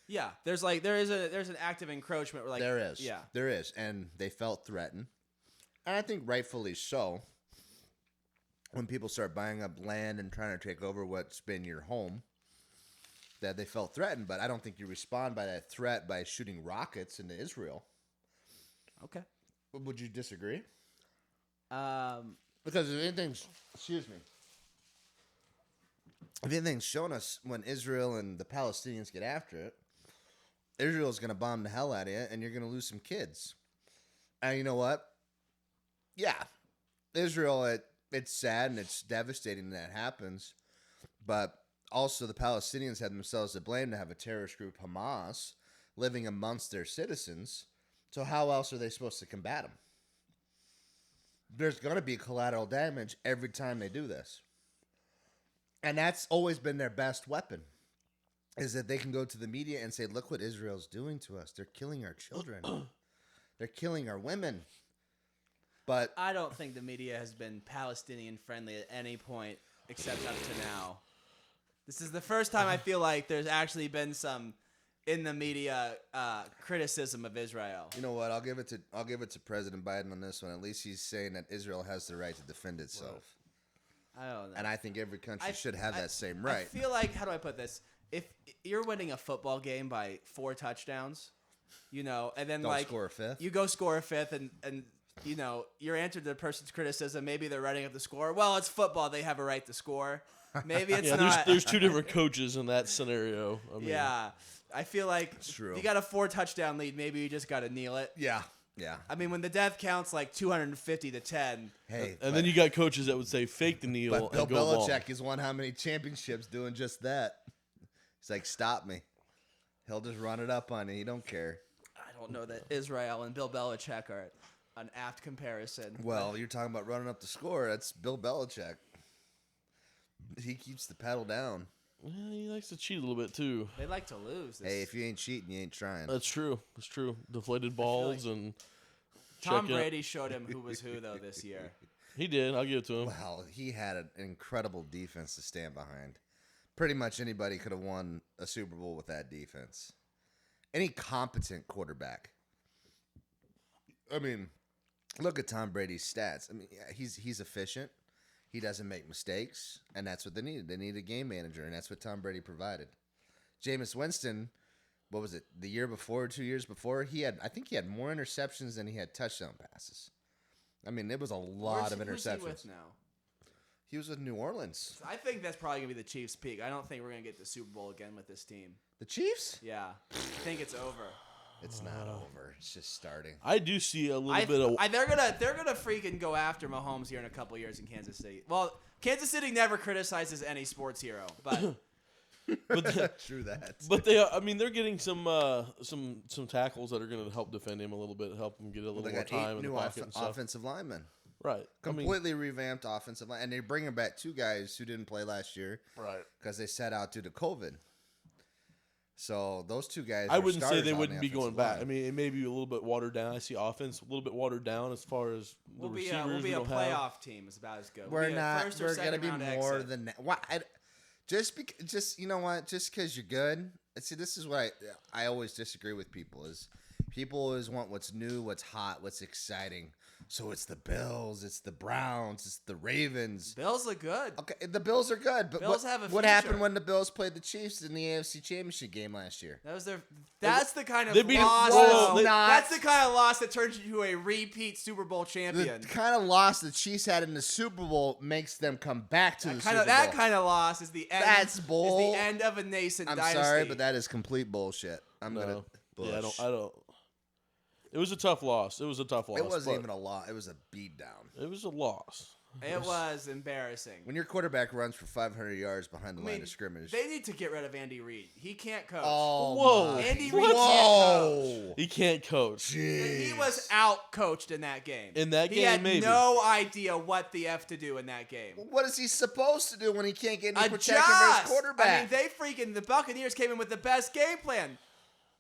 [SPEAKER 4] Yeah, there's an active encroachment. Where
[SPEAKER 3] There is.
[SPEAKER 4] Yeah.
[SPEAKER 3] There is. And they felt threatened. And I think rightfully so. When people start buying up land and trying to take over what's been your home, that they felt threatened. But I don't think you respond by that threat by shooting rockets into Israel.
[SPEAKER 4] Okay.
[SPEAKER 3] Would you disagree?
[SPEAKER 4] Because
[SPEAKER 3] if anything's shown us when Israel and the Palestinians get after it, Israel's going to bomb the hell out of you, and you're going to lose some kids. And you know what? Yeah, Israel, it's sad and it's devastating that happens, but also the Palestinians have themselves to blame to have a terrorist group, Hamas, living amongst their citizens. So how else are they supposed to combat them? There's going to be collateral damage every time they do this. And that's always been their best weapon, is that they can go to the media and say, look what Israel's doing to us. They're killing our children. They're killing our women. But
[SPEAKER 4] I don't think the media has been Palestinian friendly at any point except up to now. This is the first time I feel like there's actually been some in the media criticism of Israel.
[SPEAKER 3] You know what? I'll give it to President Biden on this one. At least he's saying that Israel has the right to defend itself.
[SPEAKER 4] I don't know.
[SPEAKER 3] And I think every country should have that same right.
[SPEAKER 4] I feel like, how do I put this? If you're winning a football game by 4 touchdowns, and then
[SPEAKER 3] Don't score a fifth.
[SPEAKER 4] You go score a fifth, and your answer to the person's criticism, maybe they're writing up the score. Well, it's football; they have a right to score. Maybe it's not.
[SPEAKER 2] There's 2 different coaches in that scenario.
[SPEAKER 4] Yeah, I feel like
[SPEAKER 3] it's true.
[SPEAKER 4] If you got a 4 touchdown lead, maybe you just got to kneel it.
[SPEAKER 3] Yeah. Yeah.
[SPEAKER 4] I mean, when the death counts like 250-10.
[SPEAKER 3] Hey,
[SPEAKER 2] and then you got coaches that would say fake the kneel
[SPEAKER 3] but Bill
[SPEAKER 2] and go
[SPEAKER 3] Belichick
[SPEAKER 2] long.
[SPEAKER 3] has won how many championships doing just that? He's like, stop me. He'll just run it up on you. He don't care.
[SPEAKER 4] I don't know that Israel and Bill Belichick are an apt comparison.
[SPEAKER 3] Well, you're talking about running up the score. That's Bill Belichick. He keeps the pedal down.
[SPEAKER 2] Yeah, he likes to cheat a little bit too.
[SPEAKER 4] They like to lose.
[SPEAKER 3] Hey, if you ain't cheating, you ain't trying.
[SPEAKER 2] That's true. That's true. Deflated balls and
[SPEAKER 4] Tom Brady showed him who was who though this year.
[SPEAKER 2] He did. I'll give it to him.
[SPEAKER 3] Well, he had an incredible defense to stand behind. Pretty much anybody could have won a Super Bowl with that defense. Any competent quarterback. I mean, look at Tom Brady's stats. I mean, yeah, he's efficient. He doesn't make mistakes, and that's what they needed. They needed a game manager, and that's what Tom Brady provided. Jameis Winston, what was it, the year before, 2 years before? I think he had more interceptions than he had touchdown passes. I mean, it was a lot of interceptions.
[SPEAKER 4] Who's he with now?
[SPEAKER 3] He was with New Orleans.
[SPEAKER 4] I think that's probably going to be the Chiefs' peak. I don't think we're going to get the Super Bowl again with this team.
[SPEAKER 3] The Chiefs?
[SPEAKER 4] Yeah. I think it's over.
[SPEAKER 3] It's not over. It's just starting.
[SPEAKER 2] I do see a little bit of.
[SPEAKER 4] They're gonna freaking go after Mahomes here in a couple of years in Kansas City. Well, Kansas City never criticizes any sports hero, but
[SPEAKER 3] True that.
[SPEAKER 2] But they're getting some tackles that are going to help defend him a little bit, help him get a little
[SPEAKER 3] They
[SPEAKER 2] more
[SPEAKER 3] got
[SPEAKER 2] time
[SPEAKER 3] 8
[SPEAKER 2] in the
[SPEAKER 3] new
[SPEAKER 2] pocket and stuff.
[SPEAKER 3] offensive linemen.
[SPEAKER 2] Right.
[SPEAKER 3] Completely revamped offensive line. And they're bringing back 2 guys who didn't play last year.
[SPEAKER 2] Right.
[SPEAKER 3] Because they sat out due to COVID. So those 2 guys.
[SPEAKER 2] I wouldn't say they
[SPEAKER 3] on
[SPEAKER 2] wouldn't
[SPEAKER 3] the
[SPEAKER 2] be going
[SPEAKER 3] offensive
[SPEAKER 2] back.
[SPEAKER 3] line.
[SPEAKER 2] I mean, it may be a little bit watered down. I see offense a little bit watered down as far as the receivers.
[SPEAKER 4] We'll be
[SPEAKER 2] we
[SPEAKER 4] a
[SPEAKER 2] don't
[SPEAKER 4] playoff
[SPEAKER 2] have.
[SPEAKER 4] team is about as good.
[SPEAKER 3] We're not.
[SPEAKER 4] First or
[SPEAKER 3] We're going to
[SPEAKER 4] second
[SPEAKER 3] be
[SPEAKER 4] round
[SPEAKER 3] more
[SPEAKER 4] exit.
[SPEAKER 3] than that. Why? Just you know what? Just because you're good. See, this is what I always disagree with people is people always want what's new, what's hot, what's exciting. So it's the Bills, it's the Browns, it's the Ravens.
[SPEAKER 4] Bills look good.
[SPEAKER 3] Okay, the Bills are good, but
[SPEAKER 4] Bills have a
[SPEAKER 3] what
[SPEAKER 4] future.
[SPEAKER 3] happened when the Bills played the Chiefs in the AFC Championship game last year?
[SPEAKER 4] That's the kind of
[SPEAKER 2] They beat-
[SPEAKER 4] loss.
[SPEAKER 2] Whoa, they-
[SPEAKER 4] That's the kind of loss that turns you into a repeat Super Bowl
[SPEAKER 3] The
[SPEAKER 4] champion.
[SPEAKER 3] kind of loss the Chiefs had in the Super Bowl makes them come back to the Super Bowl.
[SPEAKER 4] That kind of loss is the end.
[SPEAKER 3] That's bull.
[SPEAKER 4] Is the end of a nascent
[SPEAKER 3] I'm
[SPEAKER 4] dynasty.
[SPEAKER 3] sorry, but that is complete bullshit. I'm
[SPEAKER 2] No.
[SPEAKER 3] gonna. Bush.
[SPEAKER 2] Yeah, I don't. It was a tough loss. It was a tough loss.
[SPEAKER 3] It wasn't
[SPEAKER 2] but
[SPEAKER 3] even a loss. It was a beatdown.
[SPEAKER 2] It was a loss.
[SPEAKER 4] It was embarrassing.
[SPEAKER 3] When your quarterback runs for 500 yards behind the line of scrimmage.
[SPEAKER 4] They need to get rid of Andy Reid. He can't coach.
[SPEAKER 3] Oh,
[SPEAKER 2] Whoa.
[SPEAKER 3] my-
[SPEAKER 4] Andy Reid
[SPEAKER 3] Whoa.
[SPEAKER 4] can't coach.
[SPEAKER 2] He can't coach.
[SPEAKER 3] Jeez.
[SPEAKER 4] He was out coached in that game.
[SPEAKER 2] In that
[SPEAKER 4] he
[SPEAKER 2] game,
[SPEAKER 4] had
[SPEAKER 2] maybe.
[SPEAKER 4] no idea what the F to do in that game.
[SPEAKER 3] What is he supposed to do when he can't get any protection for
[SPEAKER 4] Adjust.
[SPEAKER 3] his quarterback?
[SPEAKER 4] I mean, the Buccaneers came in with the best game plan.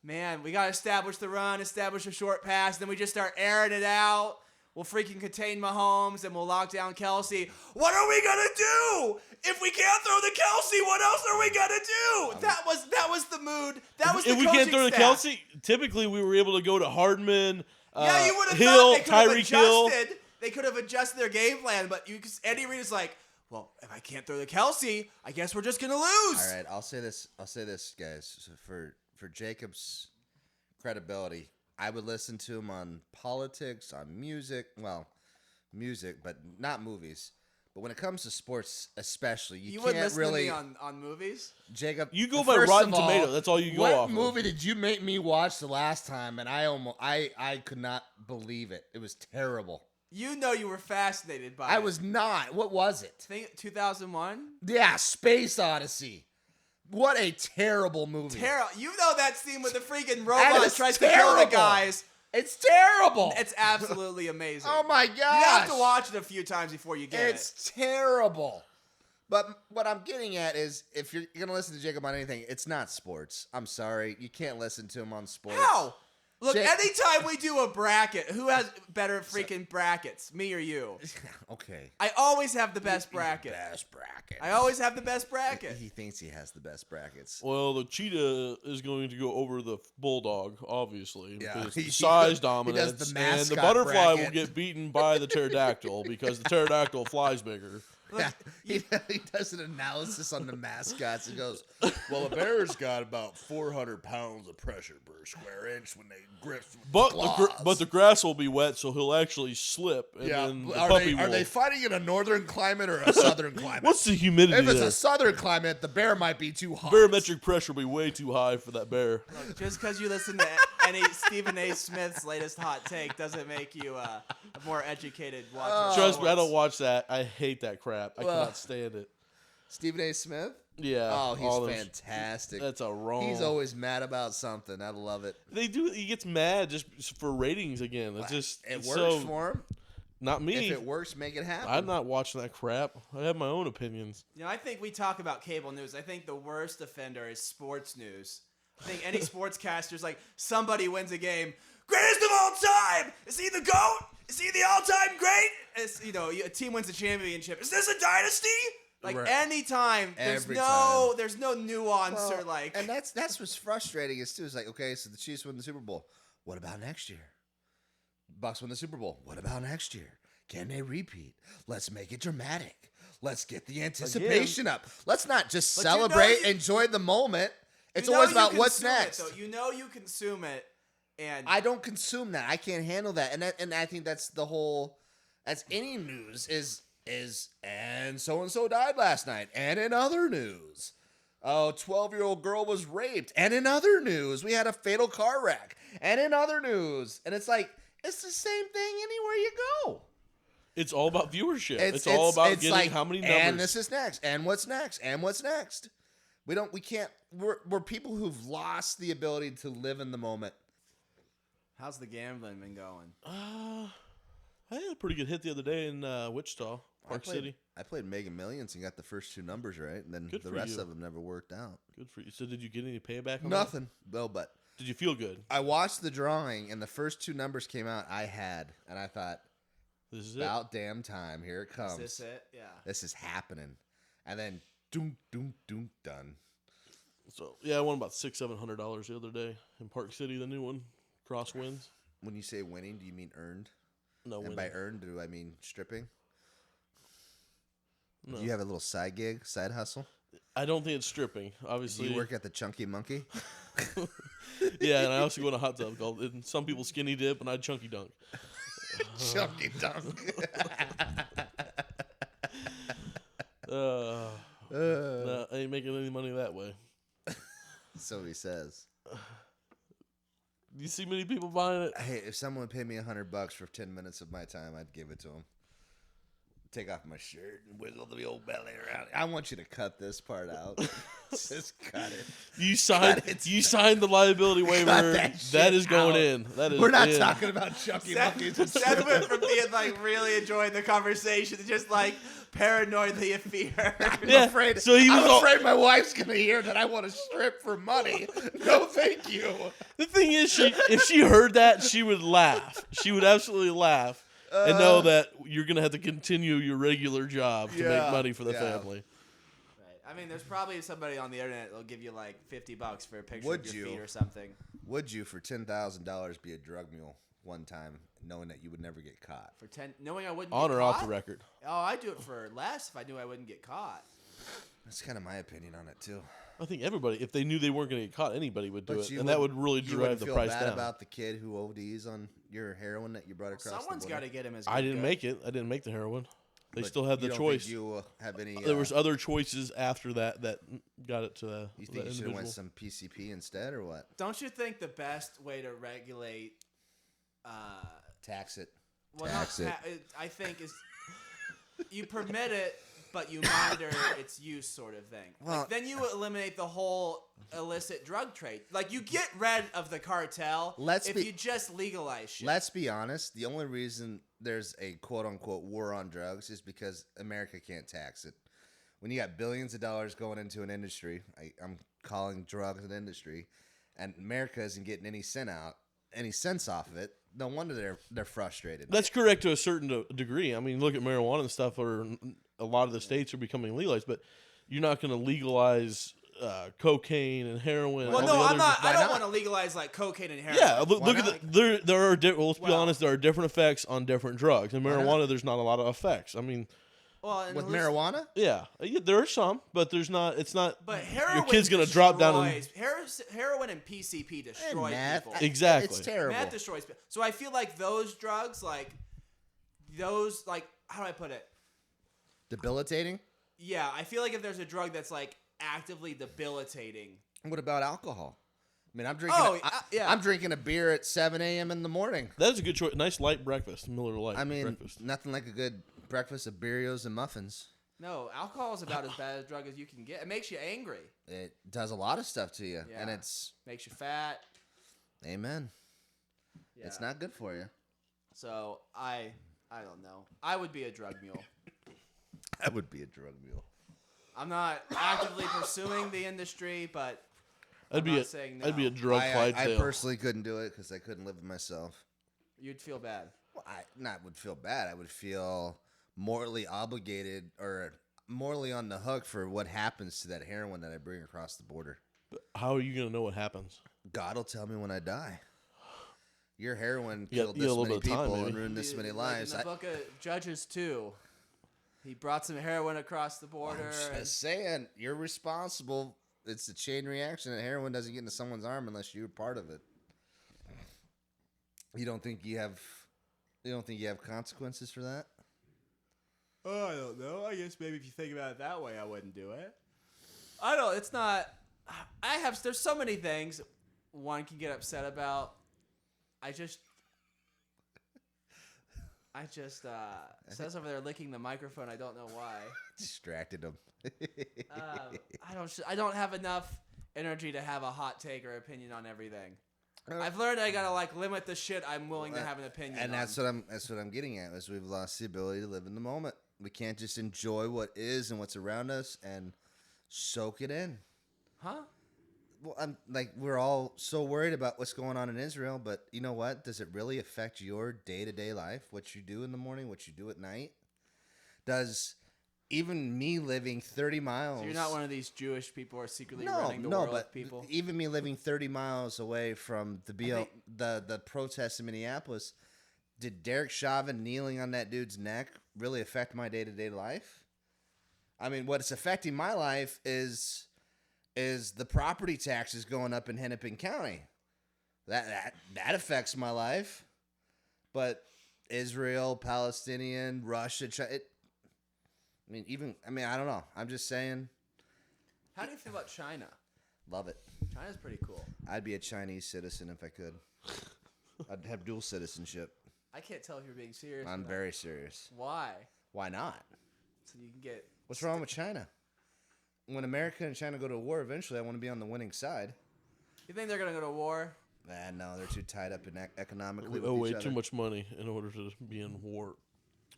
[SPEAKER 4] Man, we got to establish the run, establish a short pass, then we just start airing it out. we'll freaking contain Mahomes and we'll lock down Kelsey. What are we gonna do if we can't throw the Kelsey? What else are we gonna do? That was the mood. That was the
[SPEAKER 2] if we
[SPEAKER 4] coaching
[SPEAKER 2] can't throw to
[SPEAKER 4] staff.
[SPEAKER 2] Kelsey, typically we were able to go to Hardman,
[SPEAKER 4] Yeah, you would have
[SPEAKER 2] Hill,
[SPEAKER 4] thought they could have
[SPEAKER 2] Tyreek Hill.
[SPEAKER 4] adjusted. They could have adjusted their game plan, but Andy Reid is like, well, if I can't throw the Kelsey, I guess we're just gonna lose.
[SPEAKER 3] All right, I'll say this, guys. So for Jacob's credibility, I would listen to him on politics, on music. Well, music, but not movies. But when it comes to sports, especially, you
[SPEAKER 4] wouldn't
[SPEAKER 3] can't
[SPEAKER 4] listen
[SPEAKER 3] really.
[SPEAKER 4] to me on movies.
[SPEAKER 3] Jacob,
[SPEAKER 2] You go by
[SPEAKER 3] first
[SPEAKER 2] Rotten
[SPEAKER 3] of all,
[SPEAKER 2] Tomato. That's all you go
[SPEAKER 3] what
[SPEAKER 2] off of.
[SPEAKER 3] movie did you make me watch the last time? And I could not believe it. It was terrible.
[SPEAKER 4] You know you were fascinated by it.
[SPEAKER 3] I was not. What was it?
[SPEAKER 4] I think 2001.
[SPEAKER 3] Yeah, Space Odyssey. What a terrible movie.
[SPEAKER 4] You know that scene with the freaking
[SPEAKER 3] That
[SPEAKER 4] robot
[SPEAKER 3] is
[SPEAKER 4] tries to kill the
[SPEAKER 3] terrible.
[SPEAKER 4] guys.
[SPEAKER 3] It's terrible.
[SPEAKER 4] It's absolutely amazing.
[SPEAKER 3] Oh my gosh.
[SPEAKER 4] You have to watch it a few times before you get it.
[SPEAKER 3] It's terrible. But what I'm getting at is, if you're going to listen to Jacob on anything, it's not sports. I'm sorry. You can't listen to him on sports.
[SPEAKER 4] How? Look,
[SPEAKER 3] Jake-
[SPEAKER 4] anytime we do a bracket, who has better freaking brackets, me or you?
[SPEAKER 3] Okay.
[SPEAKER 4] I always have the best bracket.
[SPEAKER 3] Best bracket.
[SPEAKER 4] I always have the best bracket.
[SPEAKER 3] He thinks he has the best brackets.
[SPEAKER 2] Well, the cheetah is going to go over the bulldog, obviously,
[SPEAKER 3] Yeah.
[SPEAKER 2] because
[SPEAKER 3] He-
[SPEAKER 2] the size
[SPEAKER 3] he
[SPEAKER 2] dominance,
[SPEAKER 3] does the
[SPEAKER 2] and the
[SPEAKER 3] mascot
[SPEAKER 2] butterfly will
[SPEAKER 3] bracket.
[SPEAKER 2] get beaten by the pterodactyl because the pterodactyl flies bigger.
[SPEAKER 3] Yeah, he does an analysis on the mascots and goes, well, a bear's got about 400 pounds of pressure per square inch when they grip with
[SPEAKER 2] But
[SPEAKER 3] claws.
[SPEAKER 2] but the grass will be wet, so he'll actually slip, and
[SPEAKER 3] yeah,
[SPEAKER 2] then the
[SPEAKER 3] are
[SPEAKER 2] puppy will.
[SPEAKER 3] they fighting in a northern climate or a southern climate?
[SPEAKER 2] What's the humidity
[SPEAKER 3] If it's
[SPEAKER 2] there?
[SPEAKER 3] a southern climate, the bear might be too hot.
[SPEAKER 2] Barometric pressure will be way too high for that bear.
[SPEAKER 4] Look, just because you listen to any Stephen A. Smith's latest hot take doesn't make you a more educated watcher.
[SPEAKER 2] Trust me, I don't watch that. I hate that crap. I
[SPEAKER 3] Well,
[SPEAKER 2] cannot stand it.
[SPEAKER 3] Stephen A. Smith?
[SPEAKER 2] Yeah.
[SPEAKER 3] Oh,
[SPEAKER 2] all
[SPEAKER 3] he's
[SPEAKER 2] those-
[SPEAKER 3] fantastic.
[SPEAKER 2] That's a wrong.
[SPEAKER 3] He's always mad about something. I love it.
[SPEAKER 2] They do. He gets mad just for ratings again. It's just
[SPEAKER 3] It
[SPEAKER 2] it's
[SPEAKER 3] works
[SPEAKER 2] so,
[SPEAKER 3] for him.
[SPEAKER 2] Not me.
[SPEAKER 3] If it works, make it happen.
[SPEAKER 2] I'm not watching that crap. I have my own opinions.
[SPEAKER 4] You know, I think we talk about cable news. I think the worst offender is sports news. I think any sportscaster's like, somebody wins a game. Greatest of all time! Is he the GOAT? Is he the all-time great? A team wins a championship. Is this a dynasty? Like,
[SPEAKER 3] Right.
[SPEAKER 4] anytime, there's
[SPEAKER 3] Every
[SPEAKER 4] no
[SPEAKER 3] time.
[SPEAKER 4] there's no nuance
[SPEAKER 3] Well,
[SPEAKER 4] or like.
[SPEAKER 3] and that's what's frustrating is too. Is like, okay, so the Chiefs win the Super Bowl. What about next year? Bucks win the Super Bowl. What about next year? Can they repeat? Let's make it dramatic. Let's get the anticipation up. Let's not just
[SPEAKER 4] But you know
[SPEAKER 3] celebrate,
[SPEAKER 4] you-
[SPEAKER 3] enjoy the moment. It's
[SPEAKER 4] you know
[SPEAKER 3] always
[SPEAKER 4] you
[SPEAKER 3] about what's
[SPEAKER 4] consume it,
[SPEAKER 3] next.
[SPEAKER 4] though. You know you consume it, and
[SPEAKER 3] I don't consume that. I can't handle that. And I think that's the whole. That's any news is and so died last night. And in other news, 12-year-old girl was raped. And in other news, we had a fatal car wreck. And in other news, and it's like it's the same thing anywhere you go.
[SPEAKER 2] It's all about viewership. It's all about getting
[SPEAKER 3] like,
[SPEAKER 2] how many numbers.
[SPEAKER 3] And this is next. And what's next? And what's next? We can't. We're people who've lost the ability to live in the moment.
[SPEAKER 4] how's the gambling been going?
[SPEAKER 2] I had a pretty good hit the other day in Wichita, Park City.
[SPEAKER 3] I played Mega Millions and got the first two numbers right, and then
[SPEAKER 2] Good
[SPEAKER 3] the
[SPEAKER 2] for
[SPEAKER 3] rest
[SPEAKER 2] you.
[SPEAKER 3] of them never worked out.
[SPEAKER 2] Good for you. So did you get any payback on
[SPEAKER 3] Nothing. No, but
[SPEAKER 2] that? Did you feel good?
[SPEAKER 3] I watched the drawing, and the first two numbers came out. And I thought,
[SPEAKER 2] This is it.
[SPEAKER 3] about damn time. Here it comes.
[SPEAKER 4] Is this it? Yeah.
[SPEAKER 3] This is happening. And then, doom, doom, doom, done.
[SPEAKER 2] So yeah, I won about $600-700 the other day in Park City, the new one. Crosswinds.
[SPEAKER 3] When you say winning, do you mean earned?
[SPEAKER 2] No
[SPEAKER 3] And
[SPEAKER 2] winning.
[SPEAKER 3] by earned, do I mean stripping?
[SPEAKER 2] No.
[SPEAKER 3] Do you have a little side gig, side hustle?
[SPEAKER 2] I don't think it's stripping.
[SPEAKER 3] Do
[SPEAKER 2] Obviously.
[SPEAKER 3] you work at the Chunky Monkey?
[SPEAKER 2] Yeah, and I also go in a hot tub called. And some people skinny dip, and I chunky dunk.
[SPEAKER 3] Chunky Dunk.
[SPEAKER 2] No, I ain't making any money that way.
[SPEAKER 3] So he says.
[SPEAKER 2] Do you see many people buying it?
[SPEAKER 3] Hey, if someone paid me $100 for 10 minutes of my time, I'd give it to him. Take off my shirt and wiggle the old belly around. I want you to cut this part out. Just cut it.
[SPEAKER 2] You signed. You signed the liability waiver.
[SPEAKER 3] that
[SPEAKER 2] That
[SPEAKER 3] shit
[SPEAKER 2] is going
[SPEAKER 3] out.
[SPEAKER 2] in. That is.
[SPEAKER 3] We're not
[SPEAKER 2] in.
[SPEAKER 3] talking about Chunky Monkeys. and
[SPEAKER 4] Seth went from being like really enjoying the conversation to just like paranoidly in fear.
[SPEAKER 2] Yeah.
[SPEAKER 3] afraid.
[SPEAKER 2] So he was
[SPEAKER 3] I'm
[SPEAKER 2] all-
[SPEAKER 3] afraid my wife's gonna hear that I want to strip for money. No, thank you.
[SPEAKER 2] The thing is, if she heard that, she would laugh. She would absolutely laugh. and know that you're gonna have to continue your regular job to make money for the
[SPEAKER 3] yeah.
[SPEAKER 2] family.
[SPEAKER 4] Right. I mean, there's probably somebody on the internet that'll give you like $50 for a picture
[SPEAKER 3] Would
[SPEAKER 4] of your
[SPEAKER 3] you?
[SPEAKER 4] feet or something.
[SPEAKER 3] Would you, for $10,000, be a drug mule one time, knowing that you would never get caught?
[SPEAKER 4] For 10, knowing I wouldn't
[SPEAKER 2] On
[SPEAKER 4] get
[SPEAKER 2] or
[SPEAKER 4] caught?
[SPEAKER 2] off the record.
[SPEAKER 4] Oh, I'd do it for less if I knew I wouldn't get caught.
[SPEAKER 3] That's kind of my opinion on it too.
[SPEAKER 2] I think everybody, if they knew they weren't going to get caught, anybody would do
[SPEAKER 3] But
[SPEAKER 2] it,
[SPEAKER 3] you
[SPEAKER 2] and that
[SPEAKER 3] would-
[SPEAKER 2] would really
[SPEAKER 3] You
[SPEAKER 2] drive
[SPEAKER 3] wouldn't
[SPEAKER 2] the
[SPEAKER 3] feel
[SPEAKER 2] price
[SPEAKER 3] bad
[SPEAKER 2] down.
[SPEAKER 3] about the kid who ODs on your heroin that you brought across
[SPEAKER 4] Someone's
[SPEAKER 3] the
[SPEAKER 4] got
[SPEAKER 3] border?
[SPEAKER 4] to get him as
[SPEAKER 2] I
[SPEAKER 4] good.
[SPEAKER 2] didn't make it. I didn't make the heroin. They
[SPEAKER 3] But
[SPEAKER 2] still had
[SPEAKER 3] you
[SPEAKER 2] the
[SPEAKER 3] don't think
[SPEAKER 2] choice.
[SPEAKER 3] You have any?
[SPEAKER 2] There was other choices after that got it to the
[SPEAKER 3] You
[SPEAKER 2] that
[SPEAKER 3] think you should have
[SPEAKER 2] individual.
[SPEAKER 3] went some PCP instead, or what?
[SPEAKER 4] Don't you think the best way to regulate,
[SPEAKER 3] Tax it.
[SPEAKER 4] well,
[SPEAKER 3] Tax
[SPEAKER 4] not
[SPEAKER 3] it.
[SPEAKER 4] I think is you permit it, but you monitor its use, sort of thing.
[SPEAKER 3] Well-
[SPEAKER 4] Like, then you eliminate the whole illicit drug trade. Like you get rid of the cartel if you just legalize shit.
[SPEAKER 3] Let's be honest. The only reason there's a quote unquote war on drugs is because America can't tax it. When you got billions of dollars going into an industry, I'm calling drugs an industry, and America isn't getting any cents off of it. No wonder they're frustrated.
[SPEAKER 2] That's correct to a certain degree. I mean, look at marijuana and stuff. Or a lot of the states are becoming legalized, but you're not going to legalize cocaine and heroin. and
[SPEAKER 4] well,
[SPEAKER 2] all
[SPEAKER 4] no,
[SPEAKER 2] the
[SPEAKER 4] I'm
[SPEAKER 2] other-
[SPEAKER 4] not. I
[SPEAKER 3] why
[SPEAKER 4] don't
[SPEAKER 3] not?
[SPEAKER 4] want to legalize like cocaine and heroin.
[SPEAKER 2] Yeah, look
[SPEAKER 3] Why
[SPEAKER 2] at
[SPEAKER 3] not?
[SPEAKER 2] there are let's be
[SPEAKER 4] Well-
[SPEAKER 2] honest, there are different effects on different drugs. In
[SPEAKER 3] not?
[SPEAKER 2] marijuana, there's not a lot of effects. I mean,
[SPEAKER 4] Well, and
[SPEAKER 3] With
[SPEAKER 4] at least-
[SPEAKER 3] marijuana?
[SPEAKER 2] yeah, there are some, but there's not. It's not.
[SPEAKER 4] But heroin
[SPEAKER 2] your kid's gonna drop down and
[SPEAKER 4] destroys- heroin and PCP destroy
[SPEAKER 3] Meth,
[SPEAKER 4] people.
[SPEAKER 2] Exactly.
[SPEAKER 3] It's terrible.
[SPEAKER 4] Meth destroys people. So I feel like those drugs, how do I put it?
[SPEAKER 3] Debilitating?
[SPEAKER 4] Yeah, I feel like if there's a drug that's like actively debilitating.
[SPEAKER 3] What about alcohol? I mean, I'm drinking.
[SPEAKER 4] Oh, yeah.
[SPEAKER 3] I'm drinking a beer at 7 a.m. in the morning.
[SPEAKER 2] That is a good choice. Nice light breakfast, Miller Lite.
[SPEAKER 3] I mean,
[SPEAKER 2] breakfast.
[SPEAKER 3] nothing like a good breakfast of burritos and muffins.
[SPEAKER 4] No, alcohol is about as bad a drug as you can get. It makes you angry.
[SPEAKER 3] It does a lot of stuff to you, and
[SPEAKER 4] Yeah.
[SPEAKER 3] it's
[SPEAKER 4] Makes you fat.
[SPEAKER 3] amen.
[SPEAKER 4] Yeah.
[SPEAKER 3] It's not good for you.
[SPEAKER 4] So I don't know. I would be a drug mule.
[SPEAKER 3] That would be a drug mule.
[SPEAKER 4] I'm not actively pursuing the industry, but
[SPEAKER 2] I'd be
[SPEAKER 4] not
[SPEAKER 2] a
[SPEAKER 4] saying
[SPEAKER 2] I'd be a
[SPEAKER 4] no.
[SPEAKER 2] drug
[SPEAKER 3] I
[SPEAKER 2] Clydesdale.
[SPEAKER 3] personally couldn't do it because I couldn't live with myself.
[SPEAKER 4] you'd feel bad.
[SPEAKER 3] Well, I not would feel bad. I would feel morally obligated or morally on the hook for what happens to that heroin that I bring across the border.
[SPEAKER 2] How are you gonna know what happens?
[SPEAKER 3] God will tell me when I die. Your heroin
[SPEAKER 2] You got-
[SPEAKER 3] killed
[SPEAKER 2] you got a
[SPEAKER 3] this
[SPEAKER 2] little
[SPEAKER 3] many
[SPEAKER 2] bit of time,
[SPEAKER 3] people
[SPEAKER 2] maybe.
[SPEAKER 3] and ruined this many
[SPEAKER 4] Like
[SPEAKER 3] lives.
[SPEAKER 4] in the book of Judges 2, he brought some heroin across the border.
[SPEAKER 3] I'm
[SPEAKER 4] and-
[SPEAKER 3] just saying, you're responsible. It's a chain reaction, and heroin doesn't get into someone's arm unless you're part of it. You don't think you have consequences for that?
[SPEAKER 4] Oh, I don't know. I guess maybe if you think about it that way, I wouldn't do it. I don't. It's not. There's so many things one can get upset about. Says over there licking the microphone. I don't know why.
[SPEAKER 3] Distracted him.
[SPEAKER 4] I don't have enough energy to have a hot take or opinion on everything. I've learned I gotta limit the shit I'm willing to have an opinion
[SPEAKER 3] And
[SPEAKER 4] on.
[SPEAKER 3] that's what I'm getting at. Is we've lost the ability to live in the moment. We can't just enjoy what is and what's around us and soak it in.
[SPEAKER 4] Huh?
[SPEAKER 3] Well, we're all so worried about what's going on in Israel, but you know what? Does it really affect your day-to-day life? What you do in the morning, what you do at night? Does even me living 30 miles...
[SPEAKER 4] So you're not one of these Jewish people who are secretly running the world
[SPEAKER 3] but
[SPEAKER 4] people?
[SPEAKER 3] even me living 30 miles away from the protests in Minneapolis, did Derek Chauvin kneeling on that dude's neck really affect my day-to-day life? I mean, what's affecting my life is the property taxes going up in Hennepin County. That affects my life. But Israel, Palestinian, Russia, I don't know. I'm just saying.
[SPEAKER 4] How do you feel about China?
[SPEAKER 3] Love it.
[SPEAKER 4] China's pretty cool.
[SPEAKER 3] I'd be a Chinese citizen if I could. I'd have dual citizenship.
[SPEAKER 4] I can't tell if you're being serious. or
[SPEAKER 3] I'm
[SPEAKER 4] not.
[SPEAKER 3] very serious.
[SPEAKER 4] Why?
[SPEAKER 3] Why not?
[SPEAKER 4] So you can get.
[SPEAKER 3] What's wrong with China? When America and China go to war, eventually I want to be on the winning side.
[SPEAKER 4] You think they're gonna go to war?
[SPEAKER 3] No, they're too tied up in economically
[SPEAKER 2] We
[SPEAKER 3] with
[SPEAKER 2] owe
[SPEAKER 3] each
[SPEAKER 2] way
[SPEAKER 3] other.
[SPEAKER 2] too much money in order to be in war.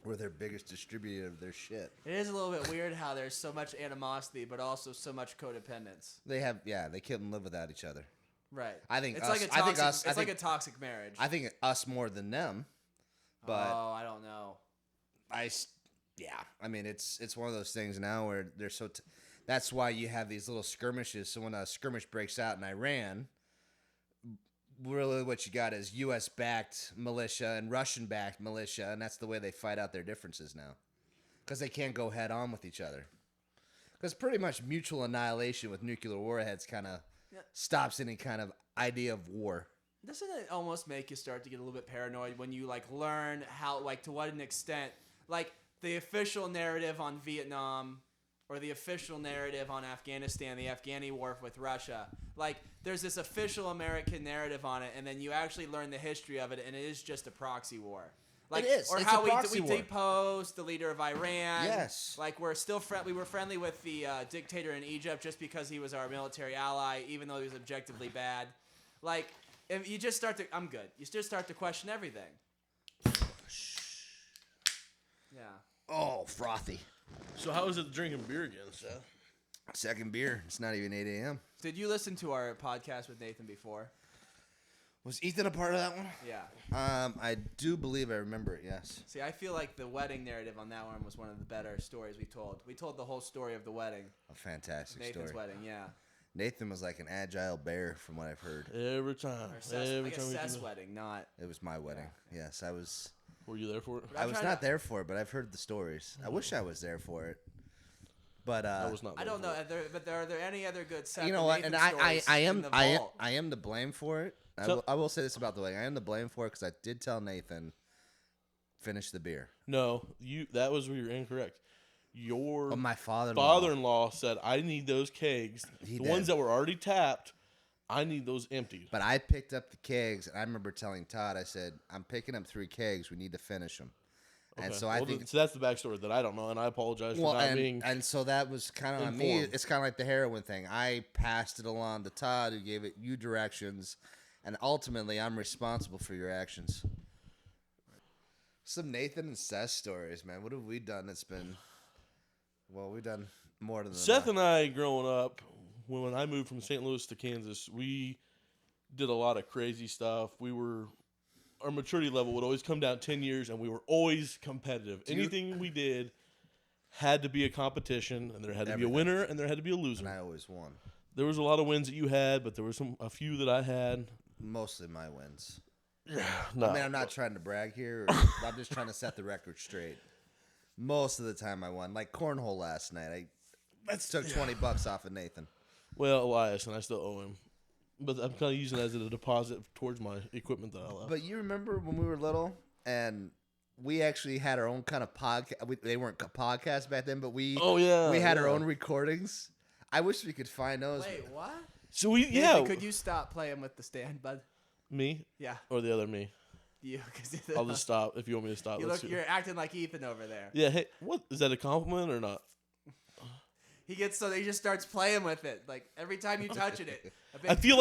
[SPEAKER 3] We're their biggest distributor of their shit.
[SPEAKER 4] It is a little bit weird how there's so much animosity, but also so much codependence.
[SPEAKER 3] They couldn't live without each other.
[SPEAKER 4] Right.
[SPEAKER 3] I think
[SPEAKER 4] it's
[SPEAKER 3] us-
[SPEAKER 4] like a
[SPEAKER 3] I think
[SPEAKER 4] toxic.
[SPEAKER 3] us- I
[SPEAKER 4] It's like
[SPEAKER 3] think-
[SPEAKER 4] a toxic marriage.
[SPEAKER 3] I think us more than them. But
[SPEAKER 4] I don't know.
[SPEAKER 3] I mean, it's one of those things now where they're so. That's why you have these little skirmishes. So when a skirmish breaks out in Iran, really what you got is U.S.-backed militia and Russian-backed militia, and that's the way they fight out their differences now, because they can't go head-on with each other. Because pretty much mutual annihilation with nuclear warheads kind of stops any kind of idea of war.
[SPEAKER 4] Doesn't it almost make you start to get a little bit paranoid when you like learn how, like, to what an extent, like the official narrative on Vietnam or the official narrative on Afghanistan, the Afghani war with Russia, like there's this official American narrative on it, and then you actually learn the history of it, and it is just a proxy war. Like,
[SPEAKER 3] it is.
[SPEAKER 4] Or
[SPEAKER 3] it's
[SPEAKER 4] how
[SPEAKER 3] a proxy
[SPEAKER 4] we
[SPEAKER 3] war.
[SPEAKER 4] deposed the leader of Iran.
[SPEAKER 3] Yes.
[SPEAKER 4] Like we were friendly with the dictator in Egypt just because he was our military ally, even though he was objectively bad. Like, if you just start to, I'm good. You just start to question everything. Yeah.
[SPEAKER 3] Oh, frothy.
[SPEAKER 2] So how is it drinking beer again, Seth?
[SPEAKER 3] Second beer. It's not even 8 a.m.
[SPEAKER 4] Did you listen to our podcast with Nathan before?
[SPEAKER 3] Was Ethan a part of that one?
[SPEAKER 4] Yeah.
[SPEAKER 3] I do believe I remember it, yes.
[SPEAKER 4] See, I feel like the wedding narrative on that one was one of the better stories we told. We told the whole story of the wedding.
[SPEAKER 3] A fantastic
[SPEAKER 4] Nathan's
[SPEAKER 3] story.
[SPEAKER 4] wedding, yeah.
[SPEAKER 3] Nathan was like an agile bear, from what I've heard.
[SPEAKER 2] Every time.
[SPEAKER 4] Or I
[SPEAKER 2] we
[SPEAKER 4] guess Seth's
[SPEAKER 2] do that.
[SPEAKER 4] wedding, not.
[SPEAKER 3] It was my wedding. Yes, I was.
[SPEAKER 2] Were you there for it?
[SPEAKER 3] I was
[SPEAKER 4] trying
[SPEAKER 3] not
[SPEAKER 4] to-
[SPEAKER 3] there for it, but I've heard the stories. I wish I was there for it. But
[SPEAKER 2] I was not.
[SPEAKER 4] I
[SPEAKER 2] there
[SPEAKER 4] don't
[SPEAKER 2] for
[SPEAKER 4] know,
[SPEAKER 2] it.
[SPEAKER 4] but are there any other good Seth
[SPEAKER 3] you know what?
[SPEAKER 4] Nathan
[SPEAKER 3] And
[SPEAKER 4] stories
[SPEAKER 3] I
[SPEAKER 4] in the vault?
[SPEAKER 3] am to blame for it.
[SPEAKER 2] So-
[SPEAKER 3] I will say this about the wedding. I am to blame for it because I did tell Nathan finish the beer.
[SPEAKER 2] No, that was where you're incorrect. Your
[SPEAKER 3] But my
[SPEAKER 2] father-in-law said, I need those kegs.
[SPEAKER 3] He
[SPEAKER 2] the
[SPEAKER 3] did.
[SPEAKER 2] ones that were already tapped, I need those emptied.
[SPEAKER 3] But I picked up the kegs, and I remember telling Todd, I said, I'm picking up 3 kegs. We need to finish them. And
[SPEAKER 2] Okay.
[SPEAKER 3] so I
[SPEAKER 2] Well,
[SPEAKER 3] think.
[SPEAKER 2] so that's the backstory that I don't know, and I apologize for not being.
[SPEAKER 3] And so that was kind of on me.
[SPEAKER 2] informed.
[SPEAKER 3] It's kind of like the heroin thing. I passed it along to Todd, who gave it you directions, and ultimately I'm responsible for your actions. Some Nathan and Seth stories, man. What have we done that's been... Well, we've done more than
[SPEAKER 2] Seth
[SPEAKER 3] enough.
[SPEAKER 2] and I, growing up, when I moved from St. Louis to Kansas, we did a lot of crazy stuff. Our maturity level would always come down 10 years, and we were always competitive. Anything we did had to be a competition, and there had to be a winner, and there had to be a loser.
[SPEAKER 3] And I always won.
[SPEAKER 2] There was a lot of wins that you had, but there were a few that I had.
[SPEAKER 3] Mostly my wins.
[SPEAKER 2] No.
[SPEAKER 3] I mean, I'm not trying to brag here. I'm just trying to set the record straight. Most of the time I won. Like cornhole last night. I took $20 off of Nathan.
[SPEAKER 2] Well, Elias, and I still owe him. But I'm kind of using it as a deposit towards my equipment that I left.
[SPEAKER 3] But you remember when we were little and we actually had our own kind of podcast. They weren't podcasts back then, but we had our own recordings. I wish we could find those.
[SPEAKER 4] Wait, what?
[SPEAKER 2] So
[SPEAKER 4] Nathan, could you stop playing with the stand, bud?
[SPEAKER 2] Me?
[SPEAKER 4] Yeah.
[SPEAKER 2] Or the other me?
[SPEAKER 4] You. Cause
[SPEAKER 2] I'll just stop if you want me to stop.
[SPEAKER 4] You're acting like Ethan over there.
[SPEAKER 2] Yeah, hey, what? Is that a compliment or not?
[SPEAKER 4] He just starts playing with it. Like every time you touch it.
[SPEAKER 2] I feel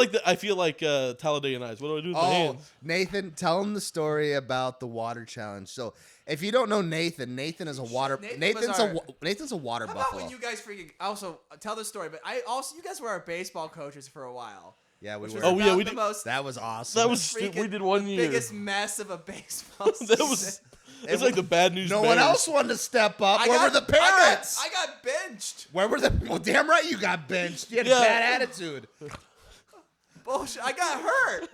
[SPEAKER 2] like Talladega Nights. What do I do with my hands?
[SPEAKER 3] Nathan, tell him the story about the water challenge. So, if you don't know Nathan is a water. Nathan's a water
[SPEAKER 4] How
[SPEAKER 3] buffalo.
[SPEAKER 4] about when you guys freaking also tell the story? But you guys were our baseball coaches for a while.
[SPEAKER 3] Yeah, we
[SPEAKER 4] which
[SPEAKER 3] were.
[SPEAKER 4] was
[SPEAKER 2] Oh, yeah,
[SPEAKER 4] about
[SPEAKER 2] we
[SPEAKER 4] the
[SPEAKER 2] did-
[SPEAKER 4] most
[SPEAKER 3] That was awesome.
[SPEAKER 2] That was we did one year.
[SPEAKER 4] biggest mess of a baseball
[SPEAKER 2] That
[SPEAKER 4] season.
[SPEAKER 2] was. It's like the bad news.
[SPEAKER 3] No
[SPEAKER 2] Bears.
[SPEAKER 3] one else wanted to step up. Where were the parents?
[SPEAKER 4] I got benched.
[SPEAKER 3] Where were the? Well, damn right you got benched. You had a
[SPEAKER 2] Yeah.
[SPEAKER 3] bad attitude.
[SPEAKER 4] Bullshit. I got hurt.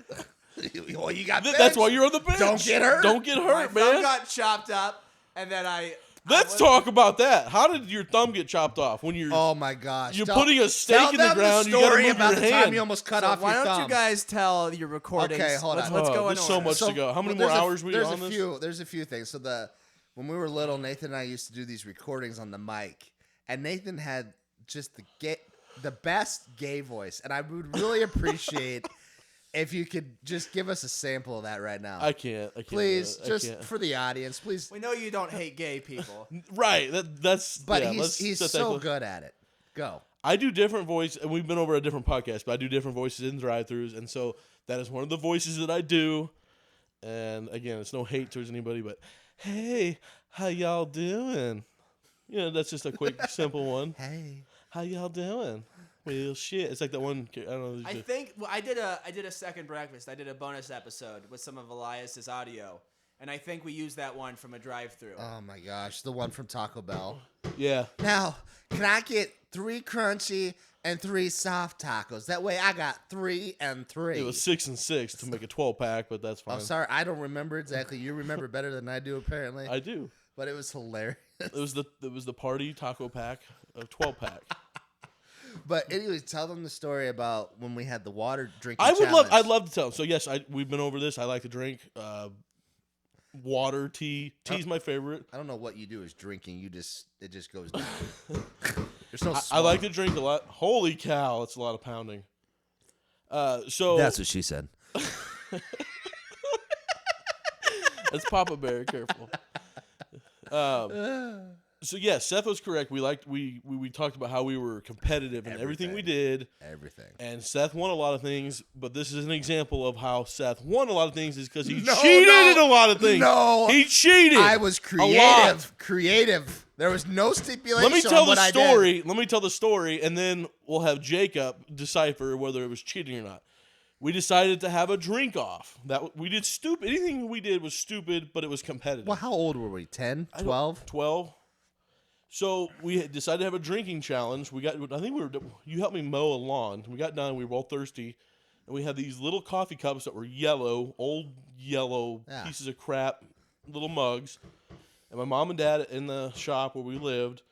[SPEAKER 3] Well, you got benched.
[SPEAKER 2] That's why you're on the bench.
[SPEAKER 3] Don't get hurt.
[SPEAKER 2] Don't get
[SPEAKER 4] My
[SPEAKER 2] hurt,
[SPEAKER 4] thumb
[SPEAKER 2] man.
[SPEAKER 4] got chopped up, and then
[SPEAKER 2] Let's talk about that. How did your thumb get chopped off when you're?
[SPEAKER 3] Oh my gosh!
[SPEAKER 2] You're putting a stake in the ground, you gotta
[SPEAKER 3] Story
[SPEAKER 2] move
[SPEAKER 3] about
[SPEAKER 2] your
[SPEAKER 3] the time
[SPEAKER 2] hand.
[SPEAKER 3] you almost cut
[SPEAKER 4] So
[SPEAKER 3] off
[SPEAKER 4] why
[SPEAKER 3] your
[SPEAKER 4] don't
[SPEAKER 3] thumb.
[SPEAKER 4] you guys tell your recordings?
[SPEAKER 3] Okay, hold on.
[SPEAKER 4] Let's go in
[SPEAKER 2] There's so
[SPEAKER 4] order.
[SPEAKER 2] much to go. How many more hours were you on this?
[SPEAKER 3] There's a few things. So when we were little, Nathan and I used to do these recordings on the mic, and Nathan had just the best gay voice, and I would really appreciate if you could just give us a sample of that right now.
[SPEAKER 2] I can't.
[SPEAKER 3] Please,
[SPEAKER 2] I
[SPEAKER 3] just
[SPEAKER 2] can't.
[SPEAKER 3] for the audience, please.
[SPEAKER 4] We know you don't hate gay people.
[SPEAKER 2] Right. That's.
[SPEAKER 3] But
[SPEAKER 2] yeah,
[SPEAKER 3] he's
[SPEAKER 2] let's
[SPEAKER 3] so good at it. Go.
[SPEAKER 2] I do different voice, and we've been over a different podcast, but I do different voices in drive-thrus, and so that is one of the voices that I do. And again, it's no hate towards anybody, but hey, how y'all doing? You know, that's just a quick, simple one.
[SPEAKER 3] Hey.
[SPEAKER 2] How y'all doing? Well, shit. It's like that one. I don't know.
[SPEAKER 4] I think I did a second breakfast. I did a bonus episode with some of Elias's audio, and I think we used that one from a drive-through.
[SPEAKER 3] Oh my gosh, the one from Taco Bell.
[SPEAKER 2] Yeah.
[SPEAKER 3] Now, can I get 3 crunchy and 3 soft tacos? That way I got 3 and 3.
[SPEAKER 2] It was 6 and 6 to make a 12-pack, but that's fine.
[SPEAKER 3] I'm sorry, I don't remember exactly. You remember better than I do, apparently.
[SPEAKER 2] I do.
[SPEAKER 3] But it was hilarious.
[SPEAKER 2] It was the party taco pack, a 12-pack.
[SPEAKER 3] But anyways, tell them the story about when we had the water drinking
[SPEAKER 2] I'd
[SPEAKER 3] challenge.
[SPEAKER 2] love to tell them. So yes, we've been over this. I like to drink water, tea. Tea's my favorite.
[SPEAKER 3] I don't know what you do is drinking. It just goes down. There's no.
[SPEAKER 2] I like to drink a lot. Holy cow, it's a lot of pounding. So
[SPEAKER 3] That's what she said.
[SPEAKER 2] That's Papa Bear. Careful. So yes, Seth was correct. We talked about how we were competitive in everything we did.
[SPEAKER 3] Everything.
[SPEAKER 2] And Seth won a lot of things, but this is an example of how Seth won a lot of things is because he cheated in a lot of things.
[SPEAKER 3] No,
[SPEAKER 2] he cheated.
[SPEAKER 3] I was creative. There was no stipulation.
[SPEAKER 2] Let me tell
[SPEAKER 3] on what
[SPEAKER 2] the
[SPEAKER 3] I
[SPEAKER 2] story.
[SPEAKER 3] did.
[SPEAKER 2] Let me tell the story, and then we'll have Jacob decipher whether it was cheating or not. We decided to have a drink off. That we did stupid. Anything we did was stupid, but it was competitive.
[SPEAKER 3] Well, how old were we? 10, 12?
[SPEAKER 2] 12. So we had decided to have a drinking challenge. You helped me mow a lawn. We got done. We were all thirsty, and we had these little coffee cups that were old yellow pieces of crap, little mugs. And my mom and dad in the shop where we lived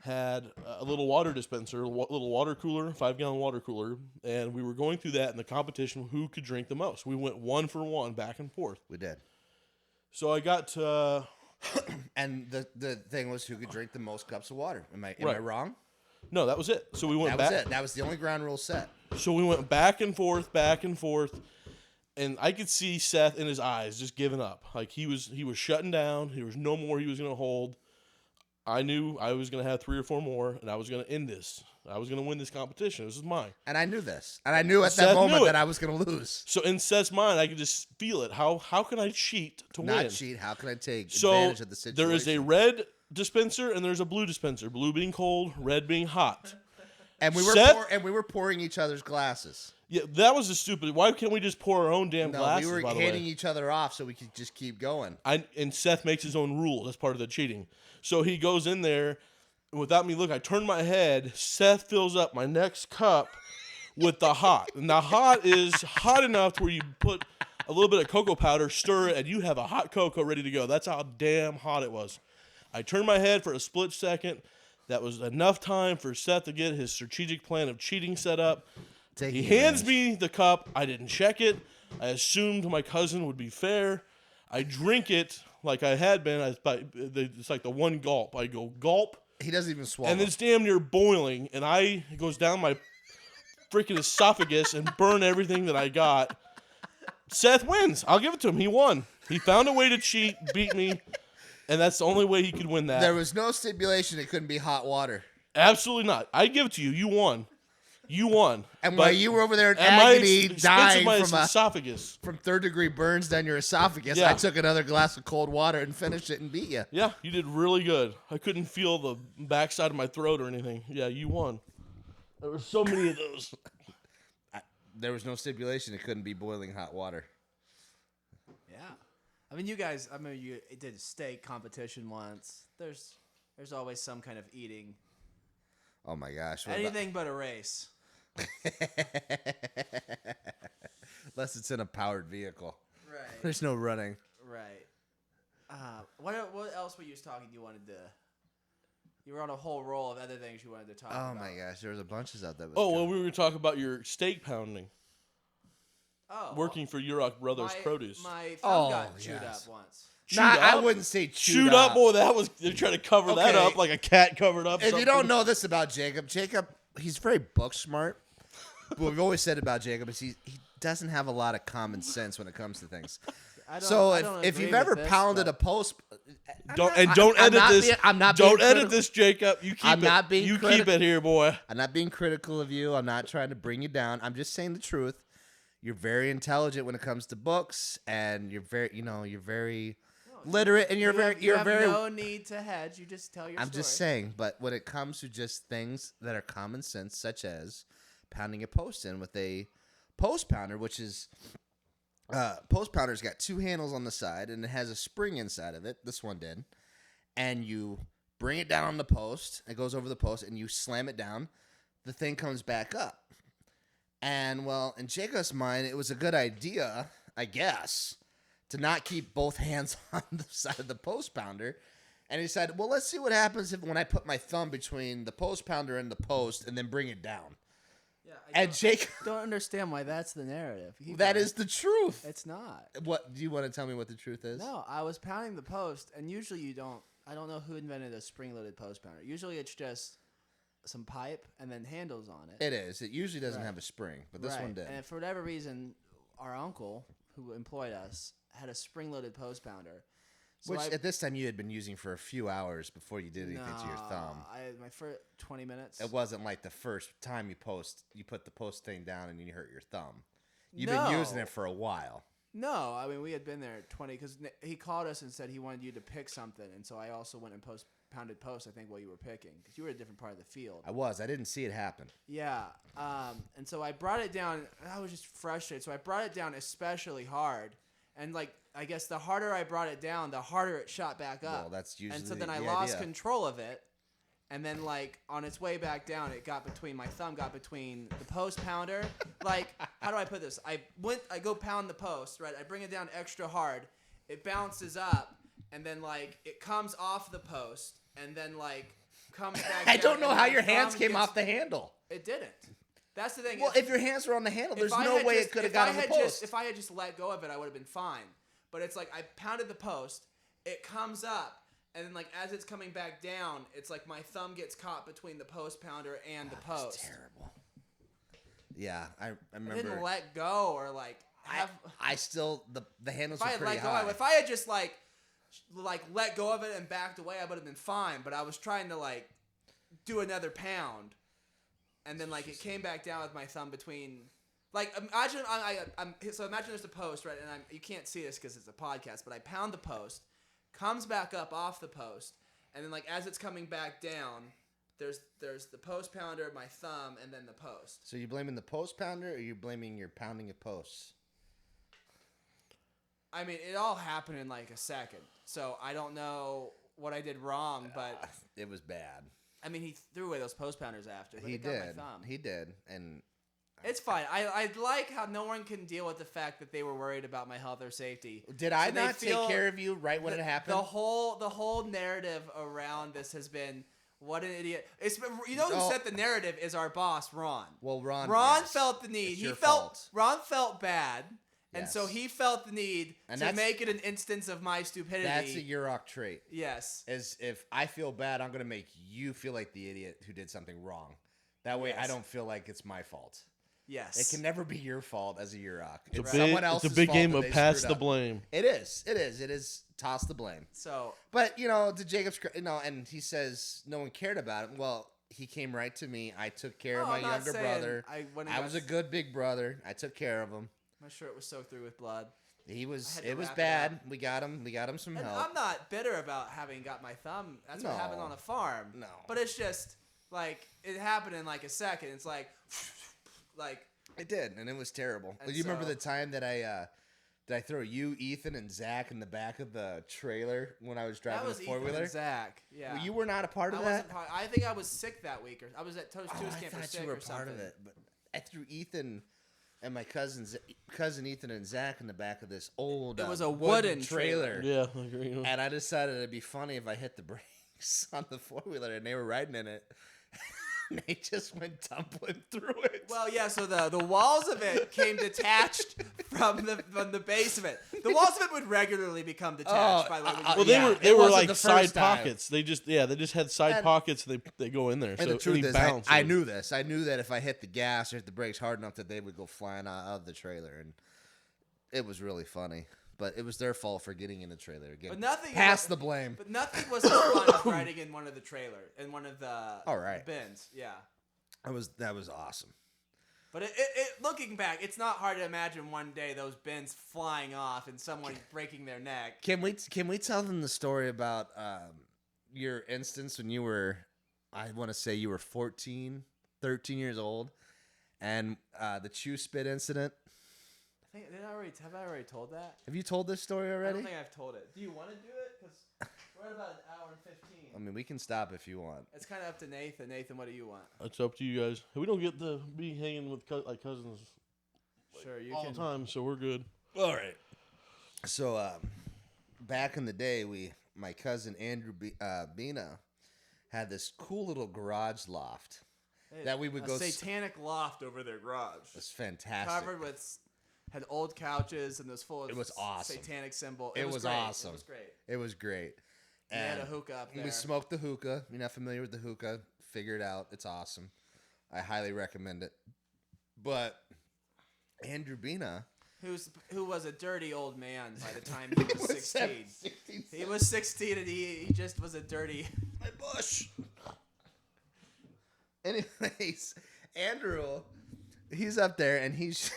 [SPEAKER 2] had a little water dispenser, a little water cooler, 5-gallon water cooler, and we were going through that in the competition who could drink the most. We went 1 for 1 back and forth.
[SPEAKER 3] We did.
[SPEAKER 2] So I got to...
[SPEAKER 3] And the thing was who could drink the most cups of water. Am I wrong?
[SPEAKER 2] No, that was it. So we went
[SPEAKER 3] That was it. That was the only ground rule set.
[SPEAKER 2] So we went back and forth, and I could see Seth in his eyes just giving up. Like he was shutting down. There was no more he was going to hold. I knew I was going to have 3 or 4 more, and I was going to end this. I was going to win this competition. This was mine.
[SPEAKER 3] And I knew this. And I knew at
[SPEAKER 2] Seth
[SPEAKER 3] that moment
[SPEAKER 2] knew it.
[SPEAKER 3] that I was going to lose.
[SPEAKER 2] So in Seth's mind, I could just feel it. How can I cheat to win?
[SPEAKER 3] Not cheat. How can I take
[SPEAKER 2] So
[SPEAKER 3] advantage of the situation?
[SPEAKER 2] there is a red dispenser and there's a blue dispenser. Blue being cold, red being hot.
[SPEAKER 3] And we were
[SPEAKER 2] Seth-
[SPEAKER 3] we were pouring each other's glasses.
[SPEAKER 2] Yeah, that was a stupid. Why can't we just pour our own damn
[SPEAKER 3] No,
[SPEAKER 2] glasses?
[SPEAKER 3] we were
[SPEAKER 2] by the
[SPEAKER 3] handing
[SPEAKER 2] way?
[SPEAKER 3] each other off so we could just keep going.
[SPEAKER 2] And Seth makes his own rule. That's part of the cheating. So he goes in there. Without me looking, I turn my head. Seth fills up my next cup with the hot. And the hot is hot enough to where you put a little bit of cocoa powder, stir it, and you have a hot cocoa ready to go. That's how damn hot it was. I turned my head for a split second. That was enough time for Seth to get his strategic plan of cheating set up. He hands me the cup. I didn't check it. I assumed my cousin would be fair. I drink it like I had been. It's like the one gulp. I go gulp.
[SPEAKER 3] He doesn't even swallow.
[SPEAKER 2] And it's damn near boiling, and it goes down my freaking esophagus and burn everything that I got. Seth wins. I'll give it to him. He won. He found a way to cheat, beat me, and that's the only way he could win that.
[SPEAKER 3] There was no stipulation it couldn't be hot water.
[SPEAKER 2] Absolutely not. I give it to you. You won. You won.
[SPEAKER 3] And
[SPEAKER 2] But
[SPEAKER 3] while you were over there in
[SPEAKER 2] at my
[SPEAKER 3] agony,
[SPEAKER 2] expense of
[SPEAKER 3] dying
[SPEAKER 2] my
[SPEAKER 3] from
[SPEAKER 2] esophagus.
[SPEAKER 3] from 3rd-degree burns down your esophagus,
[SPEAKER 2] Yeah.
[SPEAKER 3] I took another glass of cold water and finished it and beat you.
[SPEAKER 2] Yeah, you did really good. I couldn't feel the backside of my throat or anything. Yeah, you won. There were so many of those.
[SPEAKER 3] There was no stipulation it couldn't be boiling hot water.
[SPEAKER 4] Yeah. I mean, you guys, you did a steak competition once. There's always some kind of eating.
[SPEAKER 3] Oh my gosh.
[SPEAKER 4] Anything but a race.
[SPEAKER 3] Unless it's in a powered vehicle.
[SPEAKER 4] Right.
[SPEAKER 3] There's no running.
[SPEAKER 4] Right. What else were you talking you wanted to... You were on a whole roll of other things you wanted to talk about.
[SPEAKER 3] Oh my gosh, there was a bunch of stuff that was
[SPEAKER 2] Oh,
[SPEAKER 3] good.
[SPEAKER 2] well, we were talking about your steak pounding.
[SPEAKER 4] Oh.
[SPEAKER 2] Working for Yurok Brothers Produce.
[SPEAKER 4] My thumb
[SPEAKER 3] Oh,
[SPEAKER 4] got chewed
[SPEAKER 3] yes.
[SPEAKER 4] up once.
[SPEAKER 2] Chewed
[SPEAKER 3] I
[SPEAKER 2] up?
[SPEAKER 3] wouldn't say
[SPEAKER 2] Chewed up, boy. They're trying to cover that
[SPEAKER 3] Okay.
[SPEAKER 2] up like a cat covered up.
[SPEAKER 3] If
[SPEAKER 2] something.
[SPEAKER 3] you don't know this about Jacob, he's very book smart. What we've always said about Jacob is he doesn't have a lot of common sense when it comes to things. So if you've ever pounded a post,
[SPEAKER 2] Don't edit this, Jacob. You keep
[SPEAKER 3] I'm
[SPEAKER 2] it.
[SPEAKER 3] not being
[SPEAKER 2] You
[SPEAKER 3] criti-
[SPEAKER 2] keep it here, boy.
[SPEAKER 3] I'm not being critical of you. I'm not trying to bring you down. I'm just saying the truth. You're very intelligent when it comes to books, and you're very literate, and you're
[SPEAKER 4] You have
[SPEAKER 3] very.
[SPEAKER 4] no need to hedge. You just tell your
[SPEAKER 3] I'm
[SPEAKER 4] story.
[SPEAKER 3] just saying, but when it comes to just things that are common sense, such as pounding a post in with a post pounder, which is post pounder's got two handles on the side, and it has a spring inside of it. This one did. And you bring it down on the post. It goes over the post, and you slam it down. The thing comes back up. And, well, in Jacob's mind, it was a good idea, I guess, to not keep both hands on the side of the post pounder. And he said, well, let's see what happens when I put my thumb between the post pounder and the post and then bring it down.
[SPEAKER 4] Yeah,
[SPEAKER 3] And Jacob...
[SPEAKER 4] don't understand why that's the narrative.
[SPEAKER 3] That is the truth.
[SPEAKER 4] It's not.
[SPEAKER 3] What do you want to tell me what the truth is?
[SPEAKER 4] No, I was pounding the post, and usually I don't know who invented a spring-loaded post pounder. Usually it's just some pipe and then handles on it.
[SPEAKER 3] It is. It usually doesn't have a spring, but this one did.
[SPEAKER 4] And for whatever reason, our uncle, who employed us, had a spring-loaded post pounder. So
[SPEAKER 3] Which at this time you had been using for a few hours before you did anything to your thumb.
[SPEAKER 4] My first 20 minutes.
[SPEAKER 3] It wasn't like the first time you put the post thing down and you hurt your thumb. You've been using it for a while.
[SPEAKER 4] No, I mean, we had been there 20, because he called us and said he wanted you to pick something, and so I also went and pounded post, I think, while you were picking, because you were in a different part of the field.
[SPEAKER 3] I didn't see it happen.
[SPEAKER 4] Yeah, and so I brought it down, and I was just frustrated, so I brought it down especially hard, and, like, I guess the harder I brought it down, the harder it shot back up.
[SPEAKER 3] Well, that's usually
[SPEAKER 4] and so then
[SPEAKER 3] the
[SPEAKER 4] I lost
[SPEAKER 3] idea.
[SPEAKER 4] control of it, and then, like, on its way back down, my thumb got between the post pounder. Like, how do I put this? I go pound the post, right? I bring it down extra hard. It bounces up, and then, like, it comes off the post, and then, like, comes back down.
[SPEAKER 3] I don't know
[SPEAKER 4] and
[SPEAKER 3] how
[SPEAKER 4] my
[SPEAKER 3] your hands
[SPEAKER 4] thumb
[SPEAKER 3] came
[SPEAKER 4] gets-
[SPEAKER 3] off the handle.
[SPEAKER 4] It didn't. That's the thing.
[SPEAKER 3] Well, if your hands were on the handle, there's
[SPEAKER 4] If I
[SPEAKER 3] no
[SPEAKER 4] had
[SPEAKER 3] way
[SPEAKER 4] just-
[SPEAKER 3] it could have
[SPEAKER 4] if
[SPEAKER 3] got
[SPEAKER 4] I
[SPEAKER 3] on the
[SPEAKER 4] had
[SPEAKER 3] post.
[SPEAKER 4] if I had just let go of it, I would have been fine. But it's like I pounded the post, it comes up, and then, like, as it's coming back down, it's like my thumb gets caught between the post pounder and the post.
[SPEAKER 3] That's terrible. Yeah, I
[SPEAKER 4] I
[SPEAKER 3] remember.
[SPEAKER 4] didn't let go or, like, have.
[SPEAKER 3] I still the handles
[SPEAKER 4] If I
[SPEAKER 3] were
[SPEAKER 4] had
[SPEAKER 3] pretty
[SPEAKER 4] let go,
[SPEAKER 3] high.
[SPEAKER 4] if I had just like let go of it and backed away, I would have been fine. But I was trying to, like, do another pound, and then, like, it came back down with my thumb between. Like, imagine so imagine there's a post, right, and you can't see this because it's a podcast, but I pound the post, comes back up off the post, and then, like, as it's coming back down, there's the post pounder, my thumb, and then the post.
[SPEAKER 3] So you blaming the post pounder, or you blaming your pounding of posts?
[SPEAKER 4] I mean, it all happened in, like, a second, so I don't know what I did wrong, but
[SPEAKER 3] It was bad.
[SPEAKER 4] I mean, he threw away those post pounders after. But
[SPEAKER 3] He
[SPEAKER 4] it got my
[SPEAKER 3] did.
[SPEAKER 4] thumb.
[SPEAKER 3] He did, and
[SPEAKER 4] It's fine. I like how no one can deal with the fact that they were worried about my health or safety.
[SPEAKER 3] did I
[SPEAKER 4] So they
[SPEAKER 3] not take
[SPEAKER 4] feel
[SPEAKER 3] care of you right when it happened?
[SPEAKER 4] The whole narrative around this has been, what an idiot. You know who
[SPEAKER 3] No.
[SPEAKER 4] set the narrative is our boss, Ron.
[SPEAKER 3] Well, Ron yes.
[SPEAKER 4] felt the need.
[SPEAKER 3] It's
[SPEAKER 4] He
[SPEAKER 3] your
[SPEAKER 4] felt
[SPEAKER 3] fault.
[SPEAKER 4] Ron felt bad, and
[SPEAKER 3] Yes.
[SPEAKER 4] so he felt the need
[SPEAKER 3] And
[SPEAKER 4] to
[SPEAKER 3] that's-
[SPEAKER 4] make it an instance of my stupidity.
[SPEAKER 3] That's a Yurok trait.
[SPEAKER 4] Yes.
[SPEAKER 3] Is if I feel bad, I'm going to make you feel like the idiot who did something wrong. That way I
[SPEAKER 4] Yes.
[SPEAKER 3] don't feel like it's my fault.
[SPEAKER 4] Yes.
[SPEAKER 3] It can never be your fault as a Yurok.
[SPEAKER 2] It's
[SPEAKER 3] It's
[SPEAKER 2] a
[SPEAKER 3] someone
[SPEAKER 2] big,
[SPEAKER 3] else's
[SPEAKER 2] it's a big
[SPEAKER 3] fault
[SPEAKER 2] game
[SPEAKER 3] that
[SPEAKER 2] of
[SPEAKER 3] they
[SPEAKER 2] pass
[SPEAKER 3] screwed
[SPEAKER 2] the
[SPEAKER 3] up.
[SPEAKER 2] blame.
[SPEAKER 3] It is toss the blame.
[SPEAKER 4] So
[SPEAKER 3] But, to Jacob's, and he says no one cared about him. Well, he came right to me. I took care of
[SPEAKER 4] No,
[SPEAKER 3] my
[SPEAKER 4] I'm not
[SPEAKER 3] younger
[SPEAKER 4] saying
[SPEAKER 3] brother.
[SPEAKER 4] when
[SPEAKER 3] I was a good big brother. I took care of him.
[SPEAKER 4] My shirt was soaked through with blood.
[SPEAKER 3] It
[SPEAKER 4] I
[SPEAKER 3] was
[SPEAKER 4] had to wrap it
[SPEAKER 3] bad.
[SPEAKER 4] up.
[SPEAKER 3] We got him some
[SPEAKER 4] And
[SPEAKER 3] help.
[SPEAKER 4] I'm not bitter about having got my thumb. That's what happened
[SPEAKER 3] No.
[SPEAKER 4] on a farm.
[SPEAKER 3] No.
[SPEAKER 4] But it's just, like, it happened in, like, a second. It's like,
[SPEAKER 3] It did, and it was terrible.
[SPEAKER 4] And
[SPEAKER 3] You remember
[SPEAKER 4] so-
[SPEAKER 3] the time that I throw you, Ethan, and Zach in the back of the trailer when I was
[SPEAKER 4] that
[SPEAKER 3] driving
[SPEAKER 4] was
[SPEAKER 3] the
[SPEAKER 4] Ethan
[SPEAKER 3] four-wheeler?
[SPEAKER 4] and Zach. Yeah.
[SPEAKER 3] Well, you were not a part of that?
[SPEAKER 4] I think I was sick that week. Or I was at Toast
[SPEAKER 3] Oh,
[SPEAKER 4] Tuesday
[SPEAKER 3] I
[SPEAKER 4] camp for
[SPEAKER 3] thought
[SPEAKER 4] sick
[SPEAKER 3] you were
[SPEAKER 4] or
[SPEAKER 3] part of
[SPEAKER 4] something.
[SPEAKER 3] it. But I threw Ethan and my cousin Ethan and Zach in the back of this old
[SPEAKER 4] It was a wooden
[SPEAKER 3] trailer.
[SPEAKER 2] Yeah, I agree.
[SPEAKER 3] And I decided it'd be funny if I hit the brakes on the four-wheeler and they were riding in it. And they just went tumbling through it.
[SPEAKER 4] Well, yeah, so the walls of it came detached from the base of it. The walls of it would regularly become detached, by the way. when you-
[SPEAKER 2] Well,
[SPEAKER 3] Yeah,
[SPEAKER 2] they
[SPEAKER 3] it
[SPEAKER 2] were
[SPEAKER 3] wasn't
[SPEAKER 2] like
[SPEAKER 3] the
[SPEAKER 2] side
[SPEAKER 3] first time.
[SPEAKER 2] pockets. They just had side
[SPEAKER 3] And-
[SPEAKER 2] pockets. They go in there.
[SPEAKER 3] And
[SPEAKER 2] so
[SPEAKER 3] the truth
[SPEAKER 2] any
[SPEAKER 3] is,
[SPEAKER 2] bounce
[SPEAKER 3] I
[SPEAKER 2] is-
[SPEAKER 3] knew this. I knew that if I hit the gas or hit the brakes hard enough that they would go flying out of the trailer. And it was really funny. But it was their fault for getting in the trailer again.
[SPEAKER 4] But nothing.
[SPEAKER 3] Pass the blame.
[SPEAKER 4] But nothing was as fun as riding in one of the
[SPEAKER 3] All right.
[SPEAKER 4] bins. Yeah.
[SPEAKER 3] That was awesome.
[SPEAKER 4] But looking back, it's not hard to imagine one day those bins flying off and someone breaking their neck.
[SPEAKER 3] Can we tell them the story about your instance when you were, I want to say you were 13 years old, and the chew spit incident?
[SPEAKER 4] I Have I already told that?
[SPEAKER 3] Have you told this story
[SPEAKER 4] I
[SPEAKER 3] already?
[SPEAKER 4] don't think I've told it. Do you want to do it? Because we're at about an hour and 15.
[SPEAKER 3] I mean, we can stop if you want.
[SPEAKER 4] It's kind of up to Nathan. Nathan, what do you want?
[SPEAKER 2] It's up to you guys. We don't get to be hanging with cousins
[SPEAKER 4] Sure, you
[SPEAKER 2] all
[SPEAKER 4] can.
[SPEAKER 2] the time, so we're good.
[SPEAKER 3] All right. So, back in the day, my cousin Andrew Bina had this cool little garage loft that we would go.
[SPEAKER 4] Satanic loft over their garage.
[SPEAKER 3] It's fantastic.
[SPEAKER 4] Covered with, had old couches and was full of.
[SPEAKER 3] It was awesome.
[SPEAKER 4] Satanic symbol.
[SPEAKER 3] It was
[SPEAKER 4] great.
[SPEAKER 3] awesome.
[SPEAKER 4] It was great.
[SPEAKER 3] It was great.
[SPEAKER 4] We had a hookah up there.
[SPEAKER 3] We smoked the hookah. You're not familiar with the hookah? Figure it out. It's awesome. I highly recommend it. But Andrew Bina,
[SPEAKER 4] who was a dirty old man by the time he was 16.
[SPEAKER 3] 16.
[SPEAKER 4] He was 16 and he just was a dirty.
[SPEAKER 3] My bush. Anyways, Andrew, he's up there and he's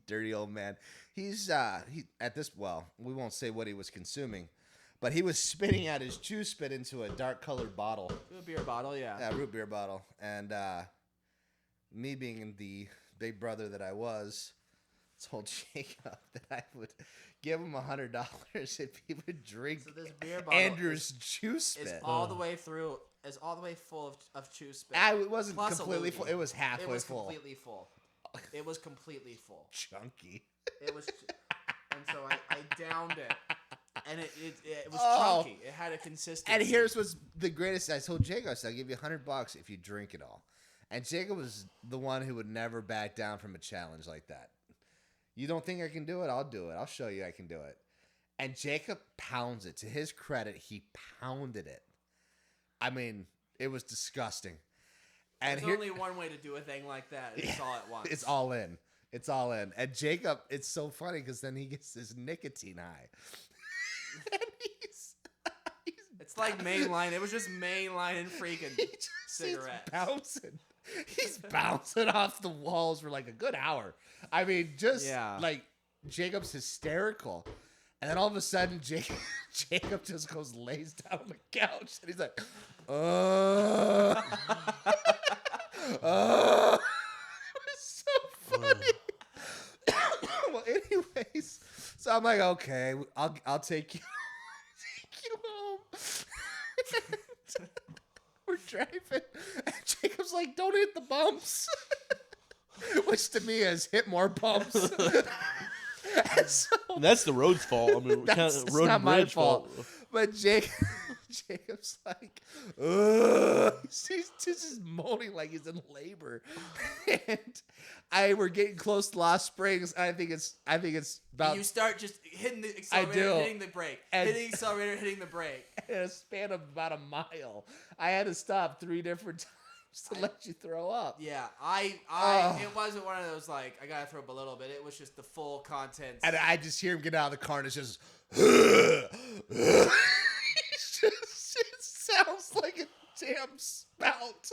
[SPEAKER 3] dirty old man. He's we won't say what he was consuming, but he was spitting out his chew spit into a dark colored bottle.
[SPEAKER 4] A beer bottle, yeah.
[SPEAKER 3] Yeah, root beer bottle. And me being the big brother that I was, told Jacob that I would give him $100 if he would drink
[SPEAKER 4] So this beer bottle
[SPEAKER 3] Andrew's chew spit.
[SPEAKER 4] It's all the way through. It's all the way full of chew spit.
[SPEAKER 3] It wasn't
[SPEAKER 4] Plus a
[SPEAKER 3] completely
[SPEAKER 4] loogie.
[SPEAKER 3] full. It was halfway
[SPEAKER 4] It was
[SPEAKER 3] full.
[SPEAKER 4] completely full. It was completely full.
[SPEAKER 3] Chunky.
[SPEAKER 4] It was, and so I downed it, and it was
[SPEAKER 3] Oh.
[SPEAKER 4] chunky. It had a consistency.
[SPEAKER 3] And here's what's the greatest. I told Jacob, I said, I'll give you $100 if you drink it all. And Jacob was the one who would never back down from a challenge like that. You don't think I can do it? I'll do it. I'll show you I can do it. And Jacob pounds it. To his credit, he pounded it. I mean, it was disgusting. And
[SPEAKER 4] There's only one way to do a thing like that. It's all at once.
[SPEAKER 3] It's all in. It's all in. And Jacob, it's so funny because then he gets this nicotine high. And he's
[SPEAKER 4] It's like mainline. It was just mainline and freaking cigarettes.
[SPEAKER 3] He's bouncing off the walls for like a good hour. I mean, like Jacob's hysterical. And then all of a sudden, Jacob just lays down on the couch and he's like, It was so funny. Well, anyways, so I'm like, okay, I'll take you home. We're driving, and Jacob's like, don't hit the bumps, which to me is hit more bumps. And so,
[SPEAKER 2] That's the road's fault. I mean,
[SPEAKER 3] it's
[SPEAKER 2] road
[SPEAKER 3] not
[SPEAKER 2] and
[SPEAKER 3] my
[SPEAKER 2] bridge
[SPEAKER 3] fault. But Jacob's like, ugh. He's just moaning like he's in labor. And we're getting close to Lost Springs. I think it's about
[SPEAKER 4] You start just hitting the accelerator, hitting the brake, hitting the accelerator, hitting the brake.
[SPEAKER 3] in a span of about a mile. I had to stop 3 different times to let you throw up.
[SPEAKER 4] Yeah, it wasn't one of those like I gotta throw up a little bit. It was just the full contents.
[SPEAKER 3] And I just hear him get out of the car and it's just it sounds like a damn spout.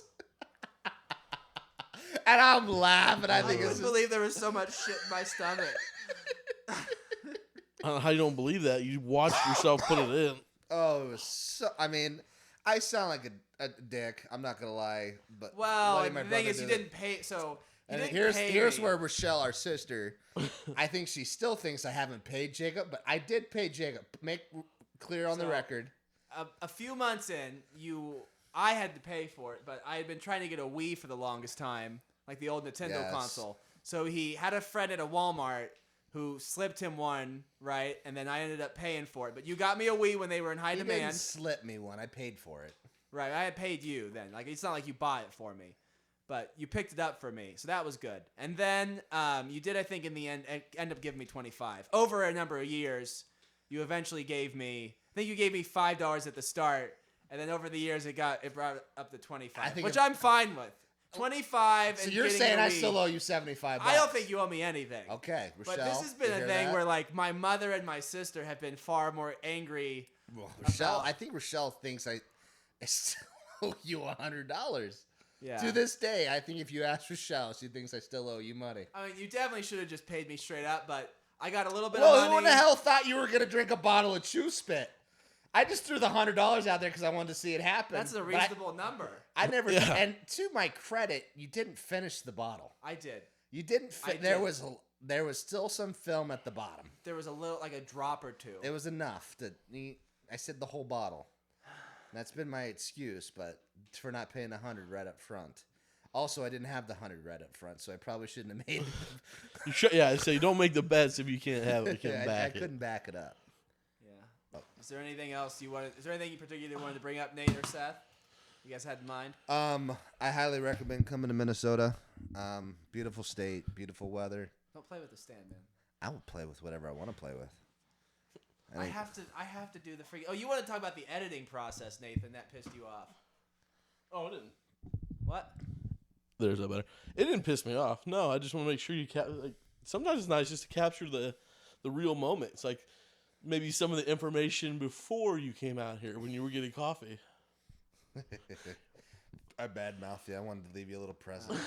[SPEAKER 3] And I'm laughing. I think
[SPEAKER 4] couldn't
[SPEAKER 3] it's
[SPEAKER 4] believe there was so much shit in my stomach.
[SPEAKER 2] I don't know how you don't believe that. You watched yourself put it in.
[SPEAKER 3] oh, it was so. I mean, I sound like a dick. I'm not gonna lie, but
[SPEAKER 4] Well,
[SPEAKER 3] letting my
[SPEAKER 4] the thing
[SPEAKER 3] brother
[SPEAKER 4] is, you
[SPEAKER 3] do it.
[SPEAKER 4] didn't pay. So you
[SPEAKER 3] And
[SPEAKER 4] didn't
[SPEAKER 3] here's
[SPEAKER 4] pay me.
[SPEAKER 3] where Rochelle, our sister, I think she still thinks I haven't paid Jacob, but I did pay Jacob. Make clear on the
[SPEAKER 4] So-
[SPEAKER 3] record.
[SPEAKER 4] A few months in, I had to pay for it, but I had been trying to get a Wii for the longest time, like the old Nintendo
[SPEAKER 3] Yes.
[SPEAKER 4] console. So he had a friend at a Walmart who slipped him one, right? And then I ended up paying for it. But you got me a Wii when they were in high
[SPEAKER 3] He
[SPEAKER 4] demand.
[SPEAKER 3] didn't slip me one. I paid for it.
[SPEAKER 4] Right, I had paid you then. Like it's not like you bought it for me, but you picked it up for me, so that was good. And then you did, I think, in the end up giving me $25 over a number of years. You eventually gave me, I think you gave me $5 at the start, and then over the years it brought it up to $25, which I'm fine with. 25.
[SPEAKER 3] So
[SPEAKER 4] and
[SPEAKER 3] you're
[SPEAKER 4] getting
[SPEAKER 3] saying
[SPEAKER 4] a
[SPEAKER 3] I
[SPEAKER 4] Wii.
[SPEAKER 3] still owe you $75?
[SPEAKER 4] I don't think you owe me anything.
[SPEAKER 3] Okay, Rochelle.
[SPEAKER 4] But this has been
[SPEAKER 3] you
[SPEAKER 4] a
[SPEAKER 3] hear
[SPEAKER 4] thing
[SPEAKER 3] that?
[SPEAKER 4] where like my mother and my sister have been far more angry.
[SPEAKER 3] Well, Rochelle,
[SPEAKER 4] about-
[SPEAKER 3] I think Rochelle thinks I still owe you $100.
[SPEAKER 4] Yeah.
[SPEAKER 3] To this day, I think if you ask Rochelle, she thinks I still owe you money.
[SPEAKER 4] I mean, you definitely should have just paid me straight up, but I got a little bit
[SPEAKER 3] Well,
[SPEAKER 4] of
[SPEAKER 3] who
[SPEAKER 4] money.
[SPEAKER 3] in the hell thought you were going to drink a bottle of chew spit? I just threw the $100 out there because I wanted to see it happen.
[SPEAKER 4] That's a
[SPEAKER 3] but I-
[SPEAKER 4] reasonable number.
[SPEAKER 3] I never,
[SPEAKER 2] Yeah.
[SPEAKER 3] and to my credit, you didn't finish the bottle.
[SPEAKER 4] I did.
[SPEAKER 3] You didn't.
[SPEAKER 4] I
[SPEAKER 3] There
[SPEAKER 4] did.
[SPEAKER 3] was there was still some film at the bottom.
[SPEAKER 4] There was a little, like a drop or two.
[SPEAKER 3] It was enough to. I said the whole bottle. That's been my excuse, but for not paying $100 right up front. Also, I didn't have the $100 right up front, so I probably shouldn't have made it.
[SPEAKER 2] Yeah, so you don't make the bets if you can't have it. You can't back
[SPEAKER 3] I couldn't back it up.
[SPEAKER 4] Yeah. Is there anything else you wanted? Is there anything you particularly wanted to bring up, Nate or Seth? You guys had in mind?
[SPEAKER 3] I highly recommend coming to Minnesota. Beautiful state, beautiful weather.
[SPEAKER 4] Don't play with the stand, man.
[SPEAKER 3] I will play with whatever I want to play with.
[SPEAKER 4] I have to do the freaking. Oh, you want to talk about the editing process, Nathan? That pissed you off.
[SPEAKER 2] Oh, it didn't.
[SPEAKER 4] What?
[SPEAKER 2] There's that better. It didn't piss me off. No, I just want to make sure you like. Sometimes it's nice just to capture the real moments, like maybe some of the information before you came out here when you were getting coffee.
[SPEAKER 3] I badmouthed you. I wanted to leave you a little present.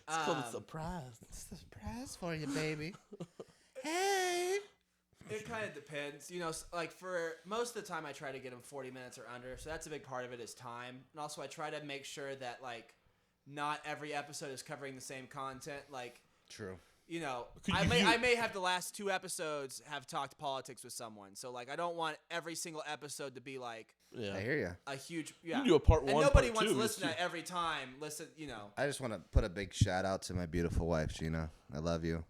[SPEAKER 2] It's called a surprise.
[SPEAKER 3] It's a surprise for you, baby. Hey.
[SPEAKER 4] It kind of depends. You know, like for most of the time I try to get them 40 minutes or under. So that's a big part of it is time. And also I try to make sure that like not every episode is covering the same content. Like,
[SPEAKER 3] true.
[SPEAKER 4] You know, I may have the last 2 episodes have talked politics with someone. So like I don't want every single episode to be like
[SPEAKER 3] I hear you.
[SPEAKER 4] a huge
[SPEAKER 2] You can do a part 1,
[SPEAKER 4] and nobody
[SPEAKER 2] part
[SPEAKER 4] wants
[SPEAKER 2] 2,
[SPEAKER 4] to listen to it every time. Listen, you know.
[SPEAKER 3] I just want to put a big shout out to my beautiful wife, Gina. I love you.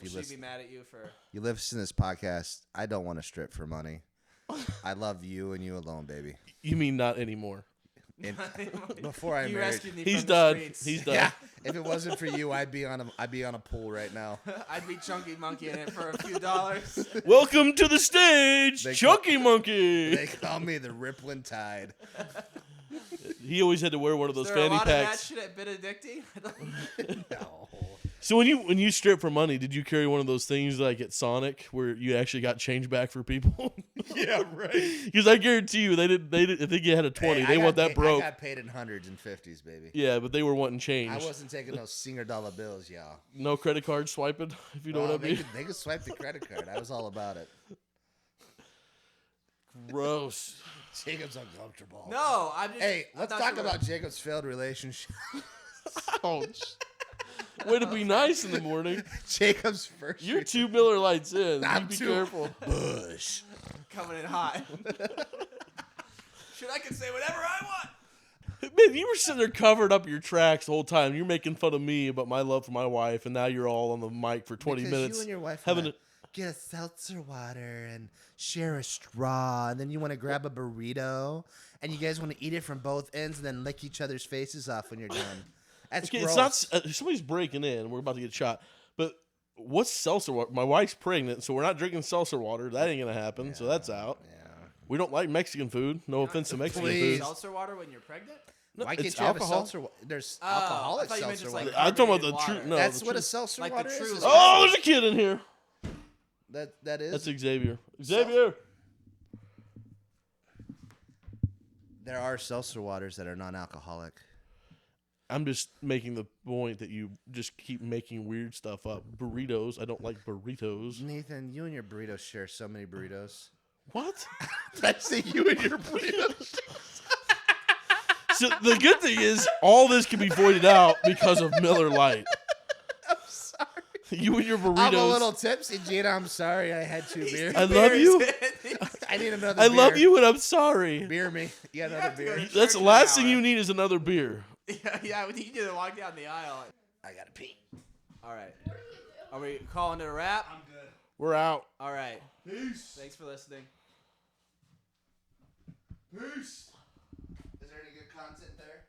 [SPEAKER 3] If
[SPEAKER 4] Will she be mad at you for?
[SPEAKER 3] You listen to this podcast. I don't want to strip for money. I love you and you alone, baby.
[SPEAKER 2] You mean not anymore?
[SPEAKER 3] Before I
[SPEAKER 4] you
[SPEAKER 3] married,
[SPEAKER 4] rescued me
[SPEAKER 2] he's
[SPEAKER 4] from
[SPEAKER 2] done.
[SPEAKER 4] the streets.
[SPEAKER 2] He's done.
[SPEAKER 3] yeah. If it wasn't for you, I'd be on a pool right now.
[SPEAKER 4] I'd be Chunky Monkey in it for a few dollars.
[SPEAKER 2] Welcome to the stage, Chunky Monkey.
[SPEAKER 3] They call me the Rippling Tide.
[SPEAKER 2] He always had to wear one of those
[SPEAKER 4] Is there
[SPEAKER 2] fanny
[SPEAKER 4] a lot
[SPEAKER 2] packs.
[SPEAKER 4] of that shit at Benedictine?
[SPEAKER 3] No.
[SPEAKER 2] So when you strip for money, did you carry one of those things like at Sonic where you actually got change back for people?
[SPEAKER 3] Yeah, right.
[SPEAKER 2] Because I guarantee you they didn't. If they had a 20,
[SPEAKER 3] Hey,
[SPEAKER 2] they want that broke.
[SPEAKER 3] I got paid in hundreds and 50s, baby.
[SPEAKER 2] Yeah, but they were wanting change.
[SPEAKER 3] I wasn't taking those singer dollar bills, y'all.
[SPEAKER 2] No credit card swiping, if you know what I mean.
[SPEAKER 3] They could swipe the credit card. I was all about it.
[SPEAKER 2] Gross.
[SPEAKER 3] Jacob's uncomfortable.
[SPEAKER 4] No, I'm just.
[SPEAKER 3] Hey,
[SPEAKER 4] I
[SPEAKER 3] let's
[SPEAKER 4] thought
[SPEAKER 3] talk
[SPEAKER 4] you were-
[SPEAKER 3] about Jacob's failed relationship.
[SPEAKER 2] Ouch. Way to be nice in the morning.
[SPEAKER 3] Jacob's first.
[SPEAKER 2] You're 2 Miller Lights in.
[SPEAKER 3] I'm
[SPEAKER 2] You be
[SPEAKER 3] too-
[SPEAKER 2] careful.
[SPEAKER 3] Bush.
[SPEAKER 4] coming in hot. Shit, I can say whatever I want.
[SPEAKER 2] Man, you were sitting there covered up your tracks the whole time. You're making fun of me about my love for my wife, and now you're all on the mic for 20
[SPEAKER 3] Because
[SPEAKER 2] minutes.
[SPEAKER 3] you and your wife
[SPEAKER 2] having
[SPEAKER 3] wanna get a seltzer water and share a straw, and then you want to grab a burrito, and you guys want to eat it from both ends and then lick each other's faces off when you're done. That's
[SPEAKER 2] Okay,
[SPEAKER 3] gross.
[SPEAKER 2] it's not. Somebody's breaking in. We're about to get shot. But what's seltzer water? My wife's pregnant, so we're not drinking seltzer water. That ain't gonna happen. So that's out.
[SPEAKER 3] Yeah.
[SPEAKER 2] We don't like Mexican food. No offense to Mexican
[SPEAKER 3] Please.
[SPEAKER 2] food.
[SPEAKER 4] Seltzer water when you're pregnant?
[SPEAKER 2] No,
[SPEAKER 3] Why can't
[SPEAKER 2] it's
[SPEAKER 3] you have a
[SPEAKER 2] alcohol.
[SPEAKER 3] seltzer? There's
[SPEAKER 4] Oh,
[SPEAKER 3] alcoholic
[SPEAKER 4] I thought you meant
[SPEAKER 3] seltzer
[SPEAKER 4] just, like,
[SPEAKER 3] water.
[SPEAKER 2] I'm talking about the
[SPEAKER 4] carbonated
[SPEAKER 2] true. No,
[SPEAKER 3] That's
[SPEAKER 2] the
[SPEAKER 3] what
[SPEAKER 2] true.
[SPEAKER 3] a seltzer
[SPEAKER 4] Like the
[SPEAKER 3] water
[SPEAKER 4] true
[SPEAKER 3] is.
[SPEAKER 4] water.
[SPEAKER 2] Oh, there's a kid in here.
[SPEAKER 3] That is.
[SPEAKER 2] That's Xavier. Xavier.
[SPEAKER 3] There are seltzer waters that are non-alcoholic.
[SPEAKER 2] I'm just making the point that you just keep making weird stuff up. Burritos. I don't like burritos.
[SPEAKER 3] Nathan, you and your burritos share so many burritos.
[SPEAKER 2] What?
[SPEAKER 3] I say you and your burritos.
[SPEAKER 2] So the good thing is, all this can be voided out because of Miller Lite.
[SPEAKER 3] I'm sorry.
[SPEAKER 2] You and your burritos.
[SPEAKER 3] I'm a little tipsy, Gina. I'm sorry. I had 2 beers.
[SPEAKER 2] I love you.
[SPEAKER 3] I need another
[SPEAKER 2] I
[SPEAKER 3] beer.
[SPEAKER 2] love you, and I'm sorry.
[SPEAKER 3] Beer me. You got another
[SPEAKER 4] have to go
[SPEAKER 3] beer?
[SPEAKER 4] to-
[SPEAKER 2] That's the
[SPEAKER 4] Church
[SPEAKER 2] last
[SPEAKER 4] now,
[SPEAKER 2] thing you
[SPEAKER 4] right?
[SPEAKER 2] need is another beer.
[SPEAKER 4] Yeah, we need you to walk down the aisle.
[SPEAKER 3] I got to pee.
[SPEAKER 4] All right. Are we calling it a wrap?
[SPEAKER 1] I'm good.
[SPEAKER 2] We're out.
[SPEAKER 4] All right.
[SPEAKER 1] Peace.
[SPEAKER 4] Thanks for listening.
[SPEAKER 1] Peace.
[SPEAKER 3] Is there any good content there?